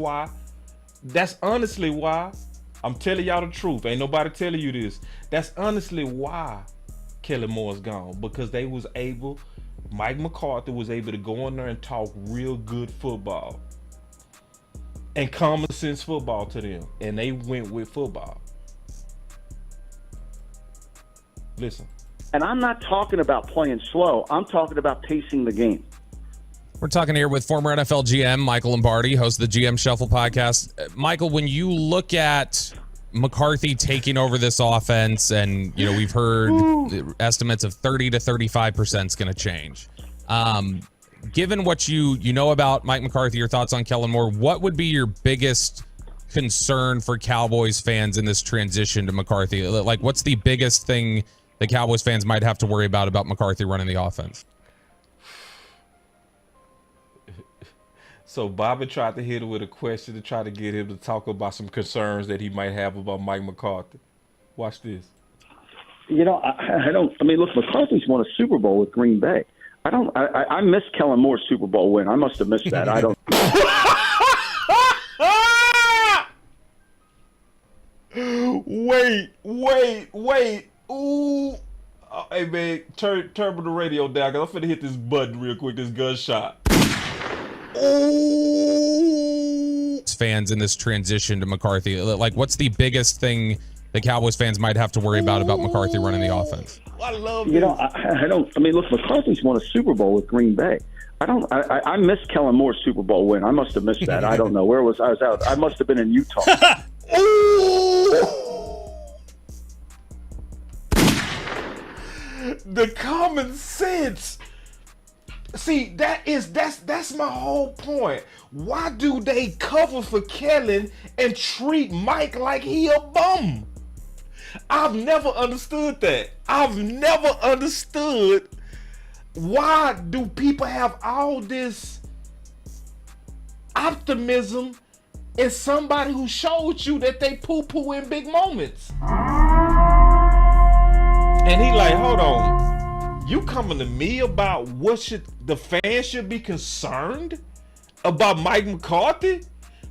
honestly why I'm telling y'all the truth. Ain't nobody telling you this. That's honestly why Kellen Moore's gone, because Mike McCarthy was able to go in there and talk real good football. And common sense football to them, and they went with football. Listen. And I'm not talking about playing slow. I'm talking about pacing the game. We're talking here with former NFL GM Michael Lombardi, host of the GM Shuffle podcast. Michael, when you look at McCarthy taking over this offense, and we've heard estimates of 30 to 35% is going to change. Given what you know about Mike McCarthy, your thoughts on Kellen Moore, what would be your biggest concern for Cowboys fans in this transition to McCarthy? Like, what's the biggest thing the Cowboys fans might have to worry about McCarthy running the offense? So Bobby tried to hit him with a question to try to get him to talk about some concerns that he might have about Mike McCarthy. Watch this. I mean, look, McCarthy's won a Super Bowl with Green Bay. I missed Kellen Moore's Super Bowl win. I must have missed that. I don't. Wait. Ooh. Hey, man, turn the radio down, because I'm finna hit this button real quick, this gunshot. Ooh. Fans in this transition to McCarthy, like, what's the biggest thing the Cowboys fans might have to worry about McCarthy running the offense? I love this. I mean, look, McCarthy's won a Super Bowl with Green Bay. I missed Kellen Moore's Super Bowl win. I must have missed that. I don't know. Where was I? Was out. I must have been in Utah. The common sense. See, that's my whole point. Why do they cover for Kellen and treat Mike like he a bum? I've never understood that. I've never understood why do people have all this optimism in somebody who showed you that they poo-poo in big moments. And he like, hold on. You coming to me about what should the fans should be concerned about Mike McCarthy?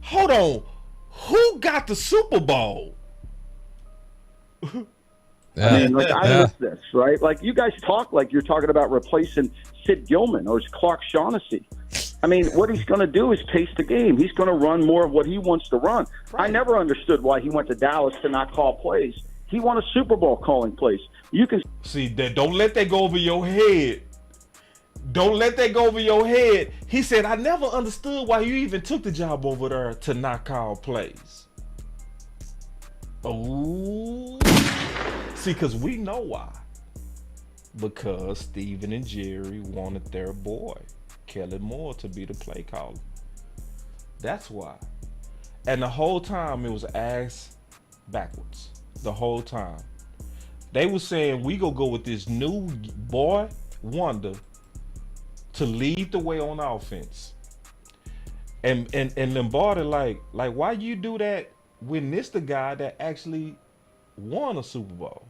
Hold on. Who got the Super Bowl? I mean, like, I miss this, right? Like, you guys talk like you're talking about replacing Sid Gilman or Clark Shaughnessy. I mean, what he's going to do is taste the game. He's going to run more of what he wants to run. Right. I never understood why he went to Dallas to not call plays. He won a Super Bowl calling plays. You can see that. Don't let that go over your head. Don't let that go over your head. He said, I never understood why you even took the job over there to not call plays. Oh, see, because we know why. Because Steven and Jerry wanted their boy, Kellen Moore, to be the play caller. That's why. And the whole time it was ass backwards. The whole time. They were saying, we gonna go with this new boy wonder to lead the way on offense. And Lombardi like why you do that when this the guy that actually won a Super Bowl,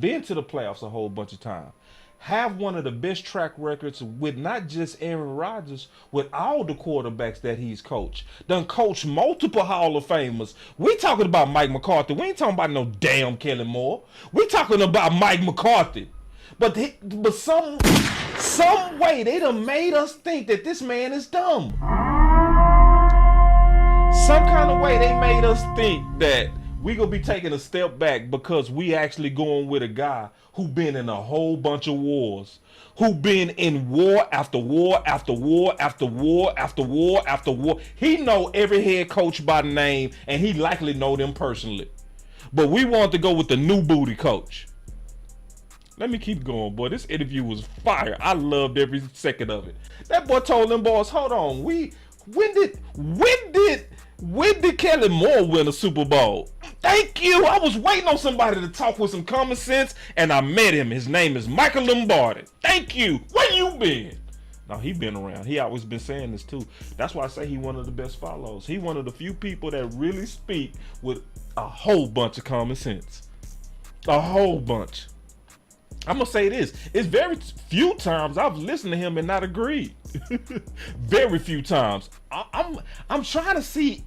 been to the playoffs a whole bunch of times, have one of the best track records with not just Aaron Rodgers, with all the quarterbacks that he's coached. Done coached multiple Hall of Famers. We talking about Mike McCarthy. We ain't talking about no damn Kellen Moore. We talking about Mike McCarthy. But some way they done made us think that this man is dumb. Some kind of way they made us think that we gonna be taking a step back because we actually going with a guy who been in a whole bunch of wars, who been in war after war after war after war after war after war. He know every head coach by name, and he likely know them personally. But we want to go with the new booty coach. Let me keep going, boy. This interview was fire. I loved every second of it. That boy told them boys, hold on, when did Kellen Moore win a Super Bowl? Thank you. I was waiting on somebody to talk with some common sense, and I met him. His name is Michael Lombardi. Thank you. Where you been? No, he been around. He always been saying this too. That's why I say he one of the best follows. He one of the few people that really speak with a whole bunch of common sense. A whole bunch. I'm gonna say this. It's very few times I've listened to him and not agreed. Very few times. I'm trying to see,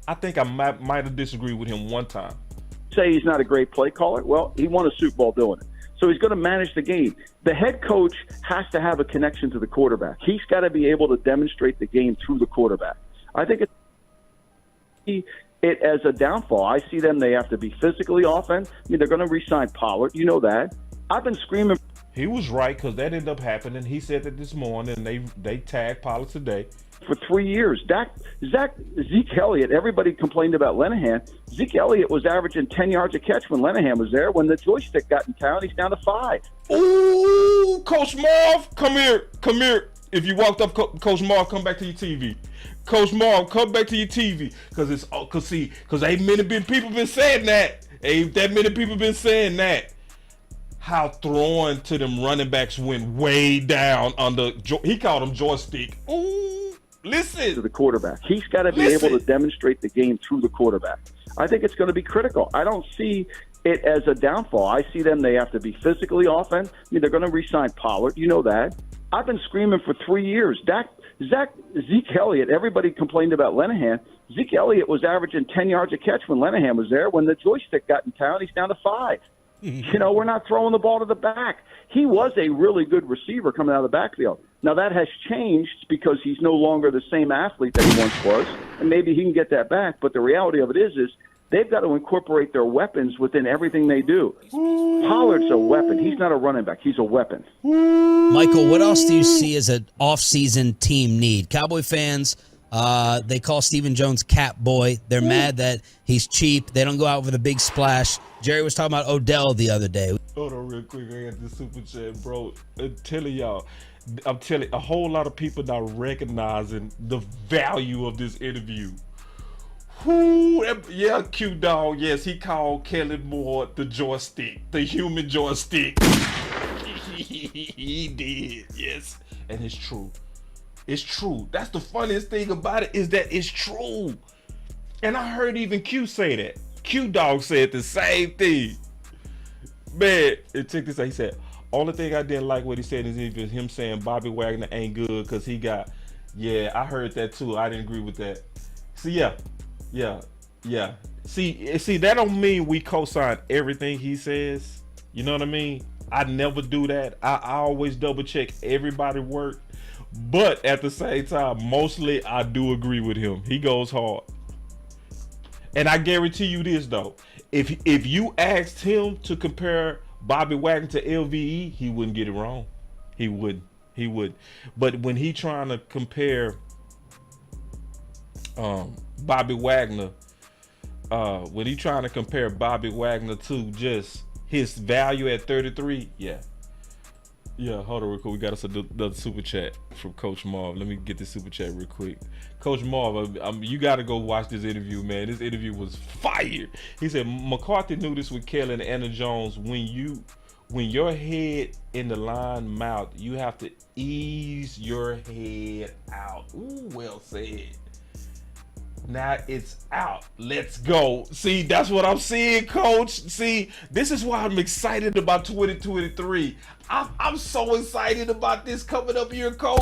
I think I might have disagreed with him one time. Say he's not a great play caller. Well, he won a Super Bowl doing it. So he's going to manage the game. The head coach has to have a connection to the quarterback. He's got to be able to demonstrate the game through the quarterback. I think it as a downfall. I see them. They have to be physically offense. I mean, they're going to re-sign Pollard. You know that. I've been screaming. He was right, because that ended up happening. He said that this morning, and they tagged Pollard today. For 3 years, Zeke Elliott, everybody complained about Lenahan. Zeke Elliott was averaging 10 yards a catch when Lenahan was there. When the joystick got in town, he's down to 5. Ooh, Coach Marv, come here. If you walked up, Coach Marv, come back to your TV. Coach Marv, come back to your TV. Because ain't many people been saying that. Ain't that many people been saying that. How throwing to them running backs went way down under, he called them joystick. Ooh, listen. To the quarterback. He's got to be able to demonstrate the game through the quarterback. I think it's going to be critical. I don't see it as a downfall. I see them, they have to be physically offense. I mean, they're going to re-sign Pollard. You know that. I've been screaming for 3 years. Zeke Elliott, everybody complained about Lenahan. Zeke Elliott was averaging 10 yards a catch when Lenahan was there. When the joystick got in town, he's down to 5. You know, we're not throwing the ball to the back. He was a really good receiver coming out of the backfield. Now, that has changed because he's no longer the same athlete that he once was, and maybe he can get that back. But the reality of it is they've got to incorporate their weapons within everything they do. Pollard's a weapon. He's not a running back. He's a weapon. Michael, what else do you see as an off-season team need? Cowboy fans, they call Stephen Jones Cat Boy. They're mad that he's cheap. They don't go out with a big splash. Jerry was talking about Odell the other day. Hold on real quick. I got this super chat, bro. I'm telling y'all, I'm telling you, a whole lot of people not recognizing the value of this interview. Whoo, yeah, Q Dog. Yes, he called Kellen Moore the joystick, the human joystick. He did, yes, and it's true. It's true. That's the funniest thing about it, is that it's true. And I heard even Q say that. Q Dog said the same thing. Man, and check this out. He said, only thing I didn't like what he said is even him saying Bobby Wagner ain't good because he got, yeah, I heard that too. I didn't agree with that. See, yeah. See, that don't mean we co-sign everything he says. You know what I mean? I never do that. I always double check everybody's work. But at the same time, mostly I do agree with him. He goes hard. And I guarantee you this though. If you asked him to compare Bobby Wagner to LVE, he wouldn't get it wrong. He wouldn't. But when he trying to compare Bobby Wagner, to just his value at 33, yeah, hold on real quick. We got us another super chat from Coach Marv. Let me get this super chat real quick. Coach Marv, you got to go watch this interview, man. This interview was fire. He said McCarthy knew this with Kellen and Anna Jones. When your head in the line mouth, you have to ease your head out. Ooh, well said. Now it's out. Let's go. See, that's what I'm seeing, Coach. See, this is why I'm excited about 2023. I'm so excited about this coming up here, Coach.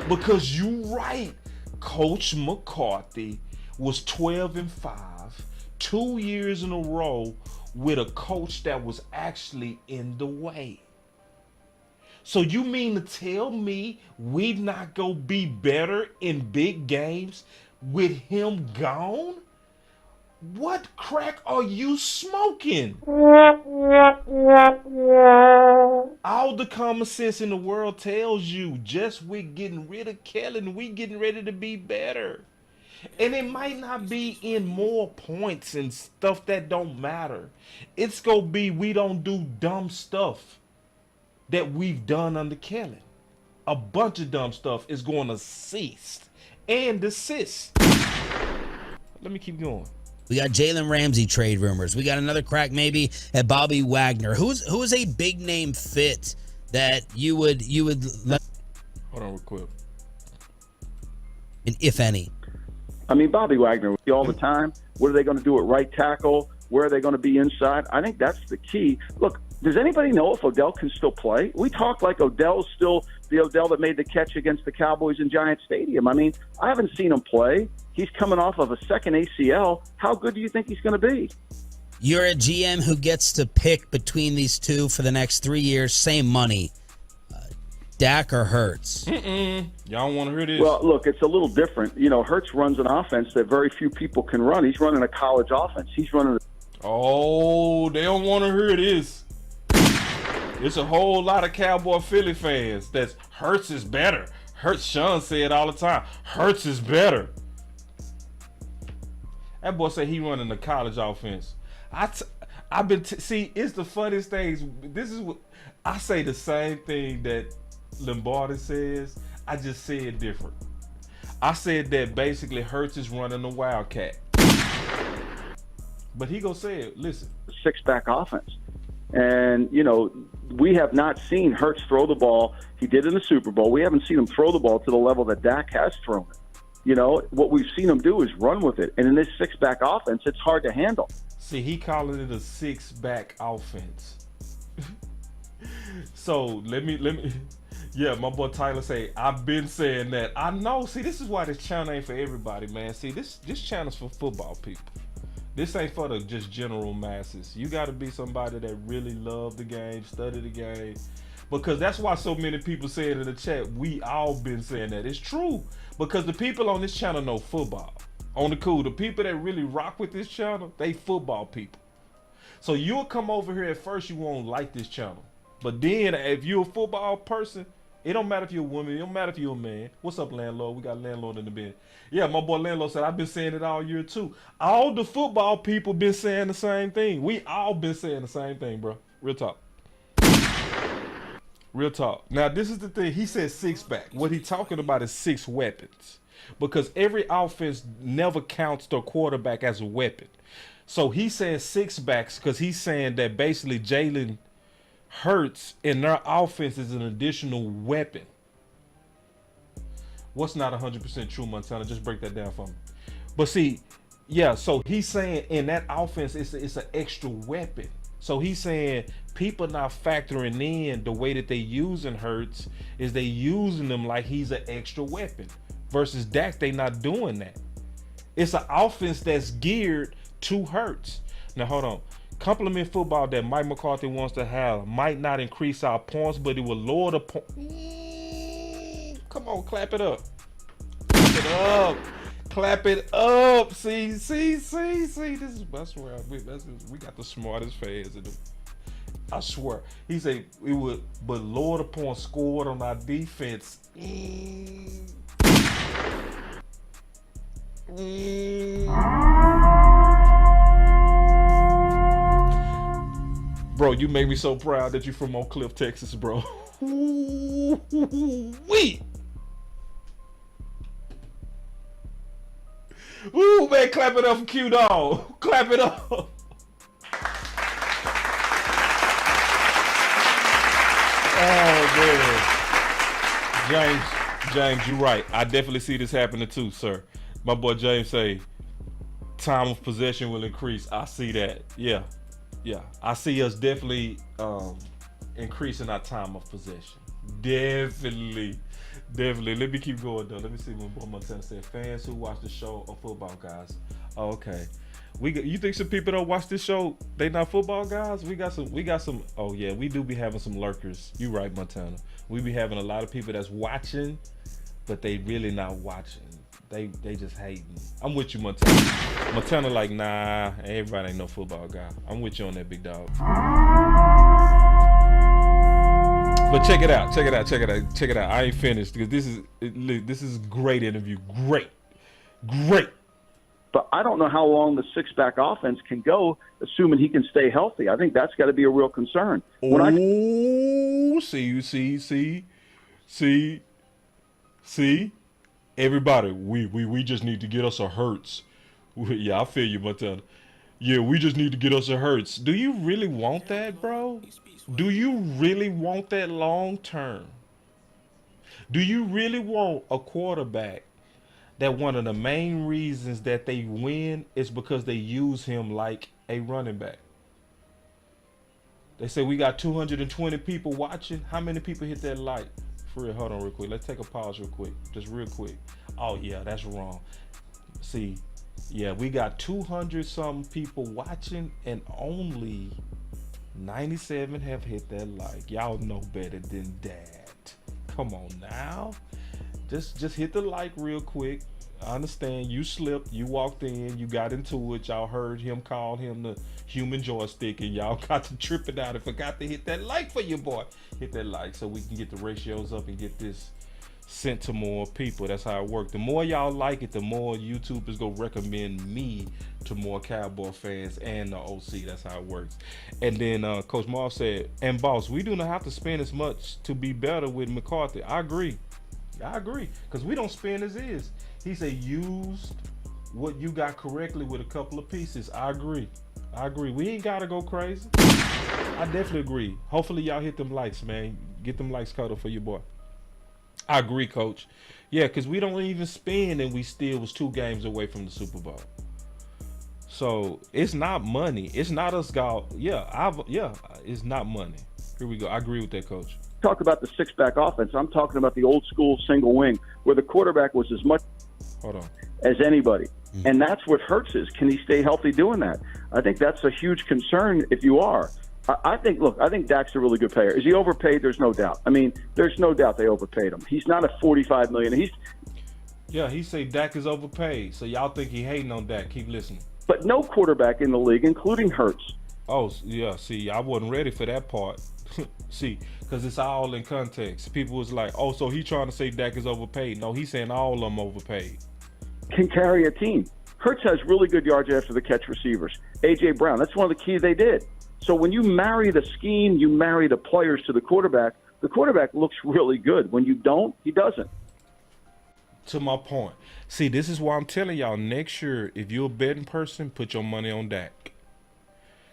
Because you right. Coach McCarthy was 12-5, 2 years in a row with a coach that was actually in the way. So you mean to tell me we not gonna be better in big games with him gone? What crack are you smoking? All the common sense in the world tells you just with getting rid of Kellen, we getting ready to be better. And it might not be in more points and stuff that don't matter. It's gonna be we don't do dumb stuff that we've done under Kellen. A bunch of dumb stuff is going to cease and desist. Let me keep going. We got Jalen Ramsey trade rumors. We got another crack maybe at Bobby Wagner. Who's a big name fit that you would let? Hold on real quick. And if any. I mean, Bobby Wagner all the time. What are they going to do at right tackle? Where are they going to be inside? I think that's the key. Look, does anybody know if Odell can still play? We talk like Odell's still the Odell that made the catch against the Cowboys in Giant Stadium. I mean, I haven't seen him play. He's coming off of a second ACL. How good do you think he's going to be? You're a GM who gets to pick between these two for the next 3 years, same money. Dak or Hurts? Y'all don't want to hear this. Well, look, it's a little different. You know, Hurts runs an offense that very few people can run. He's running a college offense. He's running. Oh, they don't want to hear this. It's a whole lot of Cowboy Philly fans that's Hurts is better. Hurts, Sean said all the time, Hurts is better. That boy said he running a college offense. See, it's the funniest things. This is what I say, the same thing that Lombardi says. I just say it different. I said that basically Hurts is running a Wildcat. But he gonna say it, listen. Six-back offense. And, you know, we have not seen Hurts throw the ball. He did in the Super Bowl. We haven't seen him throw the ball to the level that Dak has thrown it. You know, what we've seen him do is run with it. And in this six-back offense, it's hard to handle. See, he calling it a six-back offense. So let me. Yeah, my boy Tyler say, I've been saying that. I know. See, this is why this channel ain't for everybody, man. See, this channel's for football people. This ain't for the just general masses. You got to be somebody that really love the game, study the game. Because that's why so many people say it in the chat. We all been saying that. It's true. Because the people on this channel know football. On the cool, the people that really rock with this channel, they football people. So you'll come over here at first, you won't like this channel. But then if you're a football person, it don't matter if you're a woman, it don't matter if you're a man. What's up, landlord? We got landlord in the bed. Yeah, my boy landlord said, I've been saying it all year too. All the football people been saying the same thing. We all been saying the same thing, bro. Real talk. Real talk. Now, this is the thing. He said 6-back. What he talking about is 6 weapons. Because every offense never counts their quarterback as a weapon. So he's saying 6-backs because he's saying that basically Jalen Hurts in their offense is an additional weapon. What's not 100% true, Montana? Just break that down for me. But see, yeah, so he's saying in that offense, it's an extra weapon. So he's saying people not factoring in the way that they using Hurts is they using him like he's an extra weapon. Versus Dak, they not doing that. It's an offense that's geared to Hurts. Now, hold on. Compliment football that Mike McCarthy wants to have might not increase our points, but it will lower the point. Come on, clap it up. Clap it up. Clap it up. See. This is, I swear, we got the smartest fans in the. I swear. He said it would, but lower the points scored on our defense. Bro, you made me so proud that you're from Oak Cliff, Texas, bro. Wee. Ooh, man, clap it up for Q-Dog. Clap it up. Oh, man. James, you're right. I definitely see this happening too, sir. My boy James say, time of possession will increase. I see that. Yeah. I see us definitely increasing our time of possession. Definitely. Let me keep going though. Let me see what boy Montana said. Fans who watch the show are football guys. Oh, okay. You think some people don't watch this show? They not football guys? We got some. Oh yeah, we do be having some lurkers. You right, Montana. We be having a lot of people that's watching, but they really not watching. They just hating. I'm with you, Montana. Montana like, nah, everybody ain't no football guy. I'm with you on that, big dog. But check it out. I ain't finished because this is great interview. Great. But I don't know how long the 6-back offense can go, assuming he can stay healthy. I think that's got to be a real concern. See. Everybody, we just need to get us a Hurts. Yeah, I feel you, Montana. Yeah, we just need to get us a Hurts. Do you really want that, bro? Do you really want that long term? Do you really want a quarterback that one of the main reasons that they win is because they use him like a running back? They say we got 220 people watching. How many people hit that like? For real, hold on real quick. Let's take a pause real quick. Just real quick. Oh, yeah, that's wrong. See, yeah, we got 200-something people watching and only 97 have hit that like. Y'all know better than that. Come on now. Just hit the like real quick. I understand you slipped, you walked in, you got into it, y'all heard him call him the human joystick, and y'all got to tripping out and forgot to hit that like for your boy. Hit that like so we can get the ratios up and get this sent to more people. That's how it works. The more y'all like it, the more YouTube is gonna recommend me to more Cowboy fans and the OC. That's how it works. And then Coach Moore said, and boss, we do not have to spend as much to be better with McCarthy. I agree, because we don't spend as is. He said used what you got correctly with a couple of pieces. I agree. We ain't gotta go crazy. I definitely agree. Hopefully y'all hit them likes, man. Get them likes cut for your boy. I agree, Coach. Yeah, because we don't even spend and we still was 2 games away from the Super Bowl. So it's not money. It's not us it's not money. Here we go. I agree with that, Coach. Talk about the 6-back offense. I'm talking about the old school single wing where the quarterback was as much as anybody. And that's what Hurts is. Can he stay healthy doing that? I think that's a huge concern if you are. I think Dak's a really good player. Is he overpaid? There's no doubt. I mean, there's no doubt they overpaid him. He's not a $45 million. He say Dak is overpaid. So y'all think he hating on Dak. Keep listening. But no quarterback in the league, including Hurts. Oh, yeah. See, I wasn't ready for that part. See, because it's all in context. People was like, oh, so he trying to say Dak is overpaid. No, he's saying all of them overpaid. Can carry a team. Hurts has really good yards after the catch receivers. A.J. Brown, that's one of the keys they did. So when you marry the scheme, you marry the players to the quarterback The quarterback looks really good. When you don't, he doesn't. To my point. See, this is why I'm telling y'all, next year, if you're a betting person, put your money on Dak.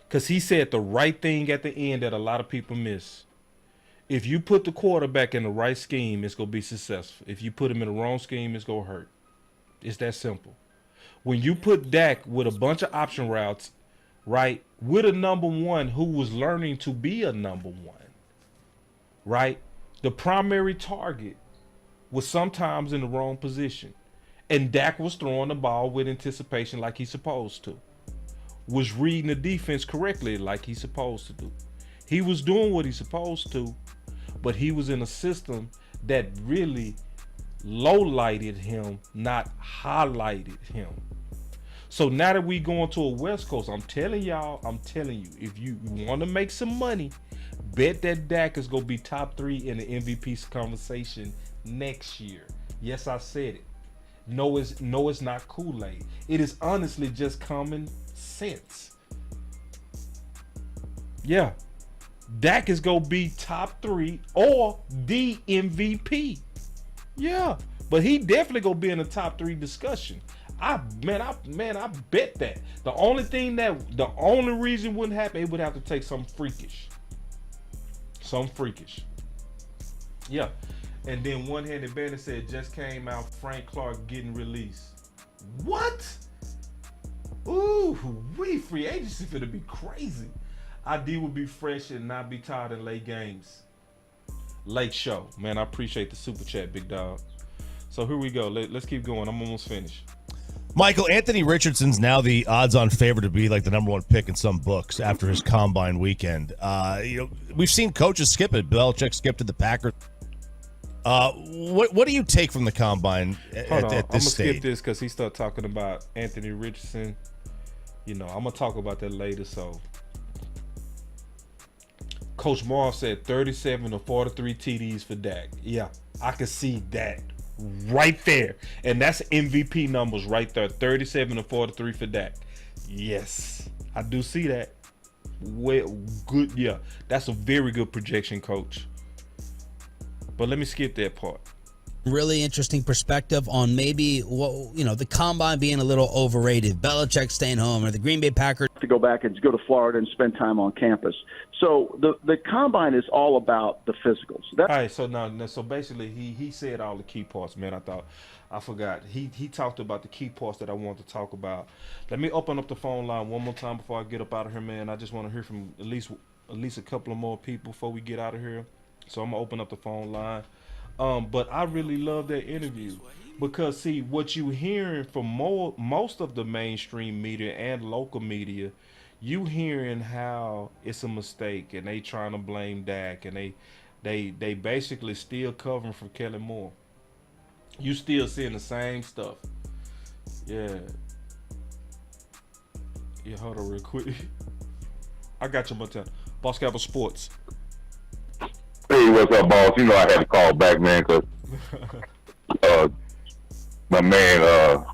Because he said the right thing at the end that a lot of people miss. If you put the quarterback in the right scheme, it's going to be successful. If you put him in the wrong scheme, it's going to hurt. It's that simple. When you put Dak with a bunch of option routes, right, with a number one who was learning to be a number one, right, the primary target was sometimes in the wrong position. And Dak was throwing the ball with anticipation like he's supposed to. Was reading the defense correctly like he's supposed to do. He was doing what he's supposed to, but he was in a system that really low-lighted him, not highlighted him. So now that we going to a West Coast, I'm telling you, if you want to make some money, bet that Dak is going to be top 3 in the MVP conversation next year. Yes, I said it. No, it's not Koolaid. It is honestly just common sense. Yeah. Dak is going to be top 3 or the MVP. Yeah. But he definitely going to be in the top 3 discussion. I bet that. The only reason wouldn't happen, it would have to take something freakish. Yeah. And then One-Handed Bandit said, just came out, Frank Clark getting released. What? Ooh, free agency finna be crazy. ID would be fresh and not be tired in late games. Late show. Man, I appreciate the super chat, big dog. So here we go. Let's keep going. I'm almost finished. Michael, Anthony Richardson's now the odds-on favorite to be like the number 1 pick in some books after his combine weekend. We've seen coaches skip it. Belichick skipped to the Packers. What do you take from the combine at this stage? I'm gonna skip this because he started talking about Anthony Richardson. I'm gonna talk about that later. So, Coach Marv said 37 or 43 TDs for Dak. Yeah, I can see that right there, and that's MVP numbers right there. 37 or 43 for Dak. Yes, I do see that. Well, good. Yeah, that's a very good projection, Coach. But let me skip that part. Really interesting perspective on maybe the combine being a little overrated. Belichick staying home, or the Green Bay Packers to go back and go to Florida and spend time on campus. So the combine is all about the physicals. All right. So basically, he said all the key parts, man. I forgot. He talked about the key parts that I wanted to talk about. Let me open up the phone line one more time before I get up out of here, man. I just want to hear from at least a couple of more people before we get out of here. So I'm gonna open up the phone line. But I really love that interview because see what you hearing from most of the mainstream media and local media, you hearing how it's a mistake and they trying to blame Dak and they basically still covering for Kellen Moore. You still seeing the same stuff. Yeah, hold on real quick. I got you, Montana. Boss Cowboy Sports. Hey, what's up, boss? I had to call back, man, because my man,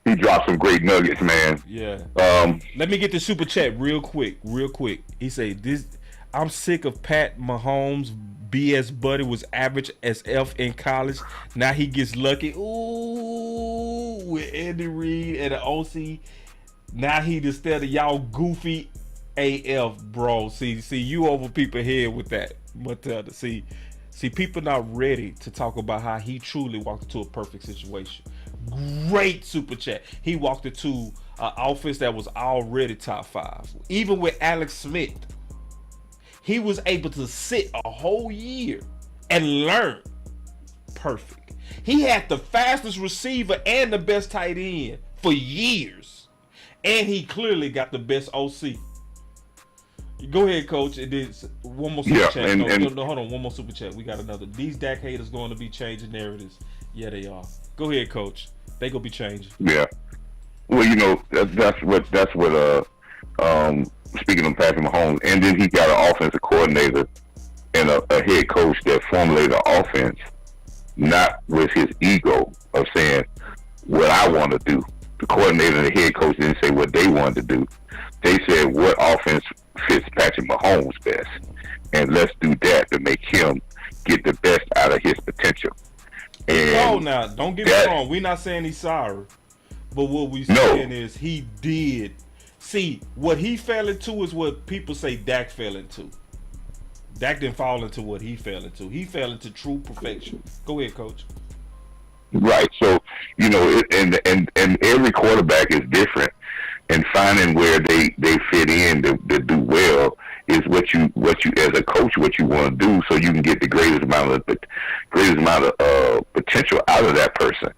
he dropped some great nuggets, man. Yeah. Let me get the super chat real quick. He said, I'm sick of Pat Mahomes' BS buddy was average as F in college. Now he gets lucky. Ooh, with Andy Reid and the OC. Now he instead of y'all goofy AF, bro. See, you over people's head with that. But see, people not ready to talk about how he truly walked into a perfect situation. Great super chat. He walked into an offense that was already top 5. Even with Alex Smith, he was able to sit a whole year and learn. Perfect. He had the fastest receiver and the best tight end for years. And he clearly got the best OC. Go ahead, Coach. It is one more super chat. No, hold on. One more super chat. We got another. These Dak haters going to be changing narratives. Yeah, they are. Go ahead, Coach. They gonna be changing. Yeah. Well, that's what. Speaking of Patrick Mahomes, and then he got an offensive coordinator and a head coach that formulated an offense, not with his ego of saying what I want to do. The coordinator and the head coach didn't say what they wanted to do. They said what offense fits Patrick Mahomes best, and let's do that to make him get the best out of his potential. And now, don't get me wrong. We're not saying he's sorry, but what we saying is he did. See, what he fell into is what people say Dak fell into. Dak didn't fall into what he fell into. He fell into true perfection. Go ahead, Coach. Right. So, and every quarterback is different, and finding where they fit in to do well is what you as a coach, what you want to do, so you can get the greatest amount of potential out of that person.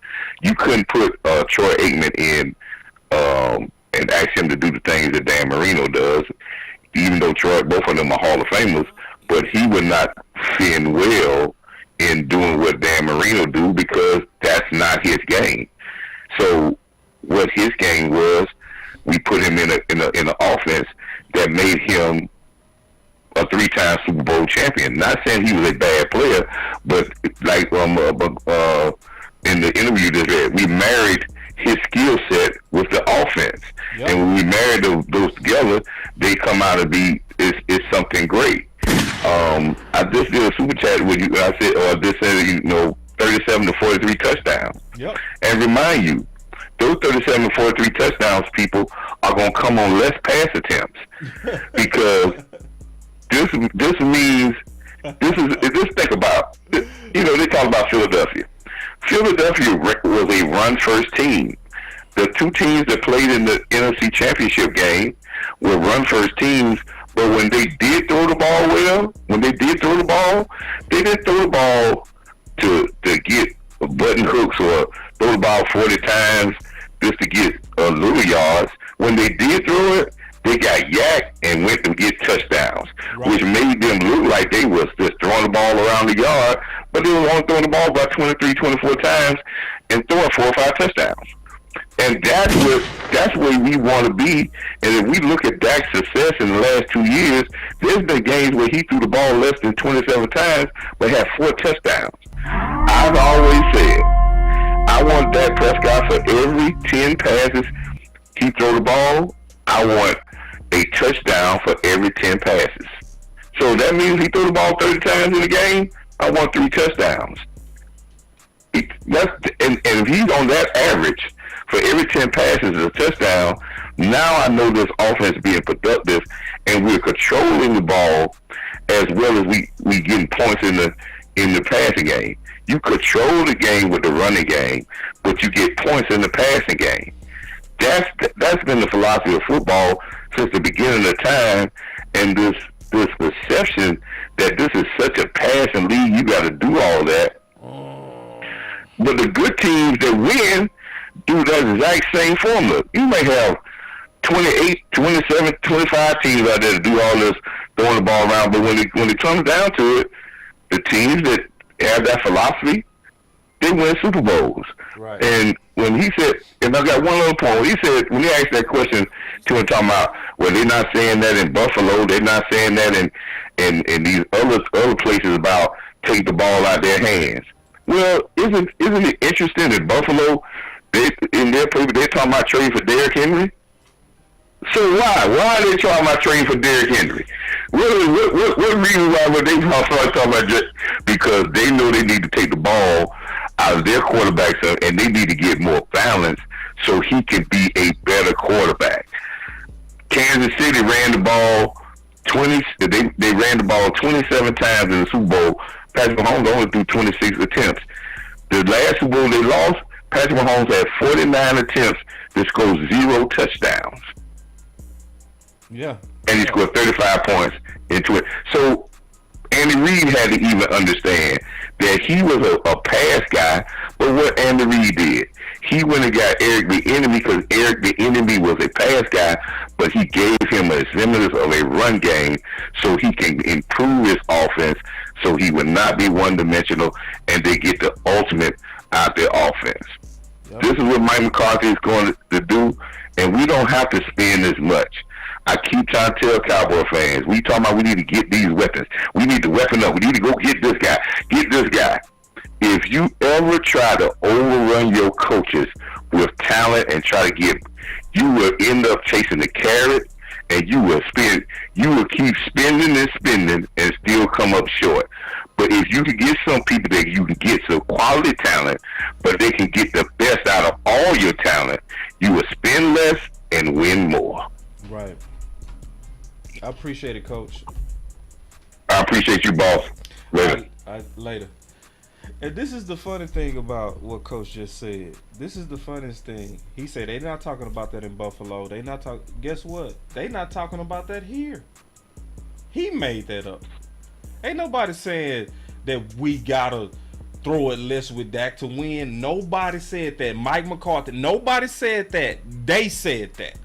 You couldn't put Troy Aikman in and ask him to do the things that Dan Marino does, even though both of them are Hall of Famers, but he would not fit in well in doing what Dan Marino do because that's not his game. So what his game was, we put him in an offense that made him a 3-time Super Bowl champion. Not saying he was a bad player, but like in the interview that we married his skill set with the offense, and when we married those together, they come out to be is something great. I just did a super chat with you. I said, this said 37 to 43 touchdowns. Yep. And remind you, those 37 to 43 touchdowns, people are going to come on less pass attempts because this means just think about they talk about Philadelphia. Philadelphia was a run-first team. The two teams that played in the NFC Championship game were run-first teams, but when they did throw the ball they didn't throw the ball to get button hooks or throw the ball 40 times just to get little yards. When they did throw it, they got yacked and went to get touchdowns, which made them look like they was just throwing the ball around the yard, but they were only throwing the ball about 23, 24 times and throwing 4 or 5 touchdowns. And that's where we want to be. And if we look at Dak's success in the last 2 years, there's been games where he threw the ball less than 27 times but had 4 touchdowns. I've always said, I want Dak Prescott for every 10 passes he throw the ball, I want a touchdown for every 10 passes. So that means he threw the ball 30 times in the game, I want 3 touchdowns. And if he's on that average, for every 10 passes is a touchdown, now I know this offense being productive and we're controlling the ball as well as we getting points in the passing game. You control the game with the running game, but you get points in the passing game. That's been the philosophy of football since the beginning of time, and this perception that this is such a passing league, you got to do all that. But the good teams that win do that exact same formula. You may have 28, 27, 25 teams out there to do all this throwing the ball around, but when it comes down to it, the teams that have that philosophy, they win Super Bowls. Right. And when he said, and I got one other point, he said, when he asked that question to him, talking about, well, they're not saying that in Buffalo, they're not saying that in these other places about take the ball out of their hands. Well, isn't it interesting that Buffalo, in their paper, they're talking about trading for Derrick Henry? So why? Why are they talking about trading for Derrick Henry? What reason why would they start talking about just because they know they need to take the ball out of their quarterbacks and they need to get more balance so he can be a better quarterback. Kansas City ran the ball 20. They ran the ball 27 times in the Super Bowl. Patrick Mahomes only threw 26 attempts. The last Super Bowl they lost, Patrick Mahomes had 49 attempts to score 0 touchdowns. Yeah. And he scored 35 points into it. So Andy Reid had to even understand that he was a pass guy, but what Andy Reid did, he went and got Eric Bieniemy because Eric Bieniemy was a pass guy, but he gave him a semblance of a run game so he can improve his offense so he would not be one-dimensional and they get the ultimate out their offense. Yep. This is what Mike McCarthy is going to do, and we don't have to spend as much. I keep trying to tell Cowboy fans, we talking about we need to get these weapons. We need to weapon up. We need to go get this guy. Get this guy. If you ever try to overrun your coaches with talent and try to get, you will end up chasing the carrot and you will keep spending and spending and still come up short. But if you can get some people that you can get some quality talent, but they can get the best out of all your talent, you will spend less and win more. Right. I appreciate it, Coach. I appreciate you, boss. Later. Later. And this is the funny thing about what Coach just said. This is the funniest thing. He said they're not talking about that in Buffalo. They not talk. Guess what? They not talking about that here. He made that up. Ain't nobody saying that we gotta throw it less with Dak to win. Nobody said that. Mike McCarthy. Nobody said that. They said that.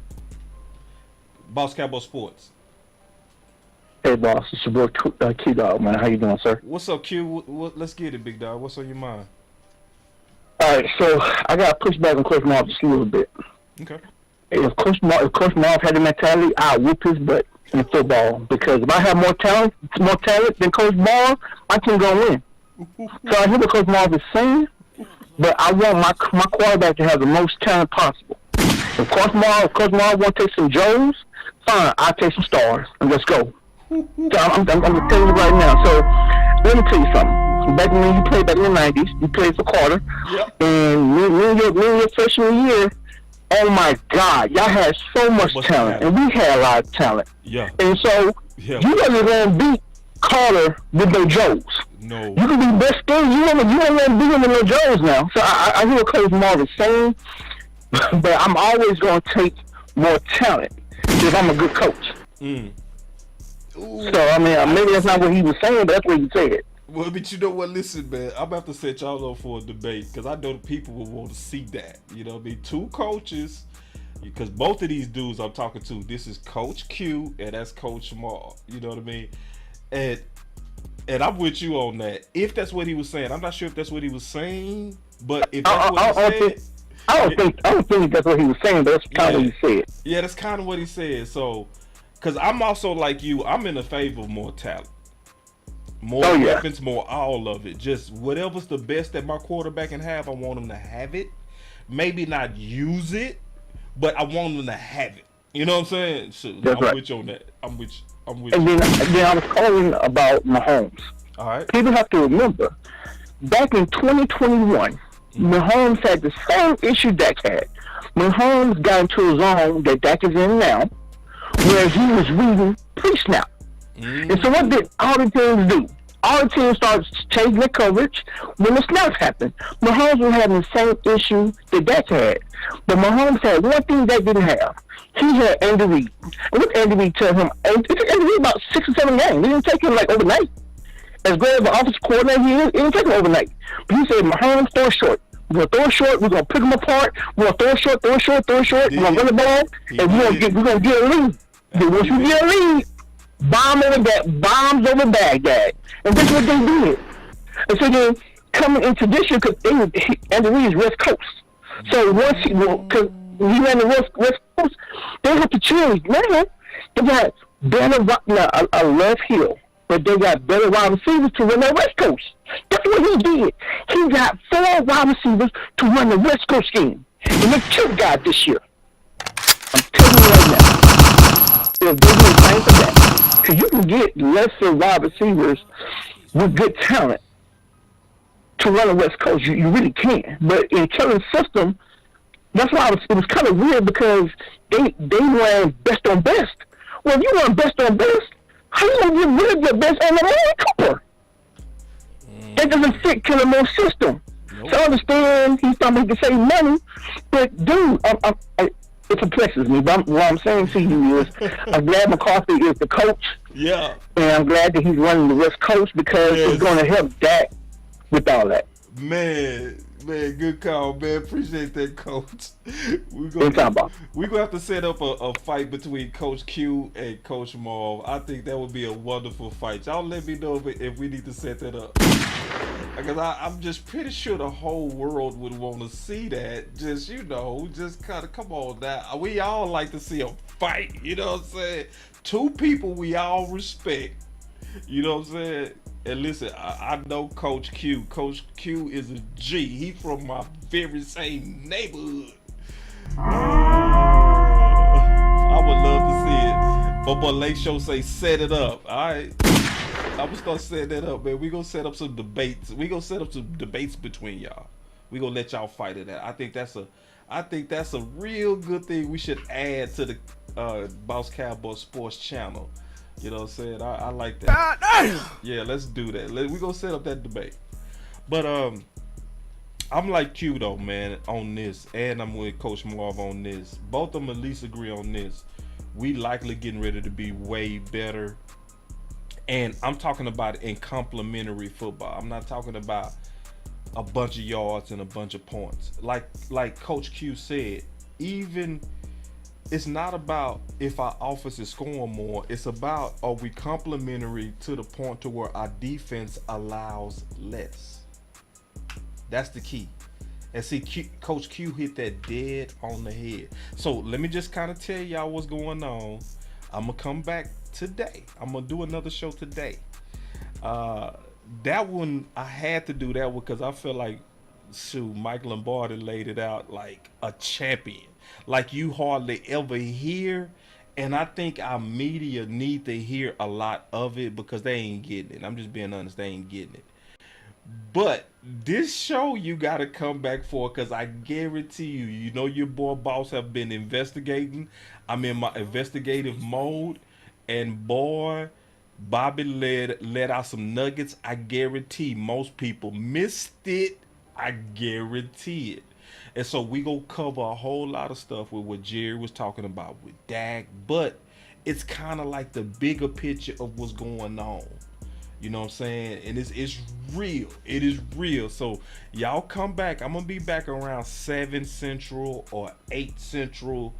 Boss Cowboy Sports. Hey, boss. It's your boy Q-Dog, man. How you doing, sir? What's up, Q? Let's get it, big dog. What's on your mind? All right, so I got to push back on Coach Moore just a little bit. Okay. If Coach Moore had the mentality, I'd whoop his butt in football. Because if I have more talent than Coach Moore, my team gonna win. So I hear what Coach Moore is saying, but I want my quarterback to have the most talent possible. If Coach Moore want to take some Joes, fine. I'll take some stars and let's go. So I'm going to tell you right now. So let me tell you something. Back when you played back in the 90s, you played for Carter. Yep. And me and your freshman year, oh my God, y'all had so much talent. And we had a lot of talent. Yeah. And so you wasn't going to beat Carter with no Joes. No. You can be best thing. You don't want to beat him with no Joes now. So I hear what Coach Moore is saying, but I'm always going to take more talent if I'm a good coach. So, I mean, maybe that's not what he was saying, but that's what he said. Well, but you know what? Listen, man, I'm about to set y'all up for a debate because I know the people will want to see that. You know what I mean? Two coaches, because both of these dudes I'm talking to, this is Coach Q and that's Coach Moore. You know what I mean? And I'm with you on that. If that's what he was saying, I'm not sure if that's what he was saying, but if that's what he said. I don't think that's what he was saying, but that's kind of what he said. Yeah, that's kind of what he said. So, because I'm also like you, I'm in the favor of more talent. More weapons, more all of it. Just whatever's the best that my quarterback can have, I want him to have it. Maybe not use it, but I want him to have it. You know what I'm saying? So, I'm with you on that. I'm with you. And then I was calling about Mahomes. All right. People have to remember, back in 2021, Mahomes had the same issue Dak had. Mahomes got into a zone that Dak is in now, where he was reading pre-snap. And so what did all the teams do? All the teams started changing their coverage when the snaps happened. Mahomes was having the same issue that Dak had. But Mahomes had one thing Dak didn't have. He had Andy Reid. And what Andy Reid tell him? It took Andy Reid about 6 or 7 games. It didn't take him like overnight. As great of an offensive coordinator he is, it didn't take him overnight. But he said, Mahomes, throw it short. We're going to throw it short. We're going to pick them apart. We're going to throw it short. We're going to run the ball. And we're going to get a lead. Then once you get a lead, bombs over Baghdad. And that's what they did. And so then, coming into this year, because Andy Reid is West Coast. So once because he ran the West Coast, they have to change. Now, they got better, I love Hill, but they got better wide receivers to run the West Coast. That's what he did. He got 4 wide receivers to run the West Coast scheme. And they killed God this year. I'm telling you right now. If they do the same for that, because you can get lesser wide receivers with good talent to run the West Coast. You really can. But in Kellen's system, that's why it was kind of weird because they ran best on best. Well, if you run best on best, how you going to get rid of your best on the Amari Cooper? That doesn't fit Kellen Moore's system. Nope. So I understand he's talking he can save money, but dude, it perplexes me. But what I'm saying to you is, I'm glad McCarthy is the coach. Yeah. And I'm glad that he's running the West Coast because it's going to help Dak with all that. Man, good call, man. Appreciate that, Coach. We're gonna have to set up a fight between Coach Q and Coach Moore. I think that would be a wonderful fight. Y'all let me know if we need to set that up. Because I'm just pretty sure the whole world would want to see that. Just kind of come on now. We all like to see a fight. You know what I'm saying? Two people we all respect. You know what I'm saying? And listen, I know Coach Q. Coach Q is a G. He from my very same neighborhood. I would love to see it. My boy Lake Show say set it up. All right. I'm gonna start setting that up, man. We gonna set up some debates. We gonna set up some debates between y'all. We gonna let y'all fight it out. I think that's a real good thing we should add to the Boss Cowboy Sports channel. You know what I'm saying? I like that. Yeah, let's do that. We gonna set up that debate. But I'm like Q though, man, on this, and I'm with Coach Marv on this. Both of them at least agree on this. We likely getting ready to be way better. And I'm talking about in complementary football. I'm not talking about a bunch of yards and a bunch of points. Like Coach Q said, even it's not about if our offense is scoring more. It's about, are we complementary to the point to where our defense allows less? That's the key. And see, Coach Q hit that dead on the head. So let me just kind of tell y'all what's going on. I'm going to come back today. I'm going to do another show today. That one, I had to do that one because I feel like, shoot, Michael Lombardi laid it out like a champion. Like you hardly ever hear. And I think our media need to hear a lot of it because they ain't getting it. I'm just being honest, they ain't getting it. But this show you got to come back for because I guarantee you, you know your boy Boss have been investigating. I'm in my investigative mode. And boy, Bobby let out some nuggets. I guarantee most people missed it. I guarantee it. And so we gonna cover a whole lot of stuff with what Jerry was talking about with Dak. But it's kind of like the bigger picture of what's going on. You know what I'm saying? And it's real. It is real. So y'all come back. I'm going to be back around 7 Central or 8 Central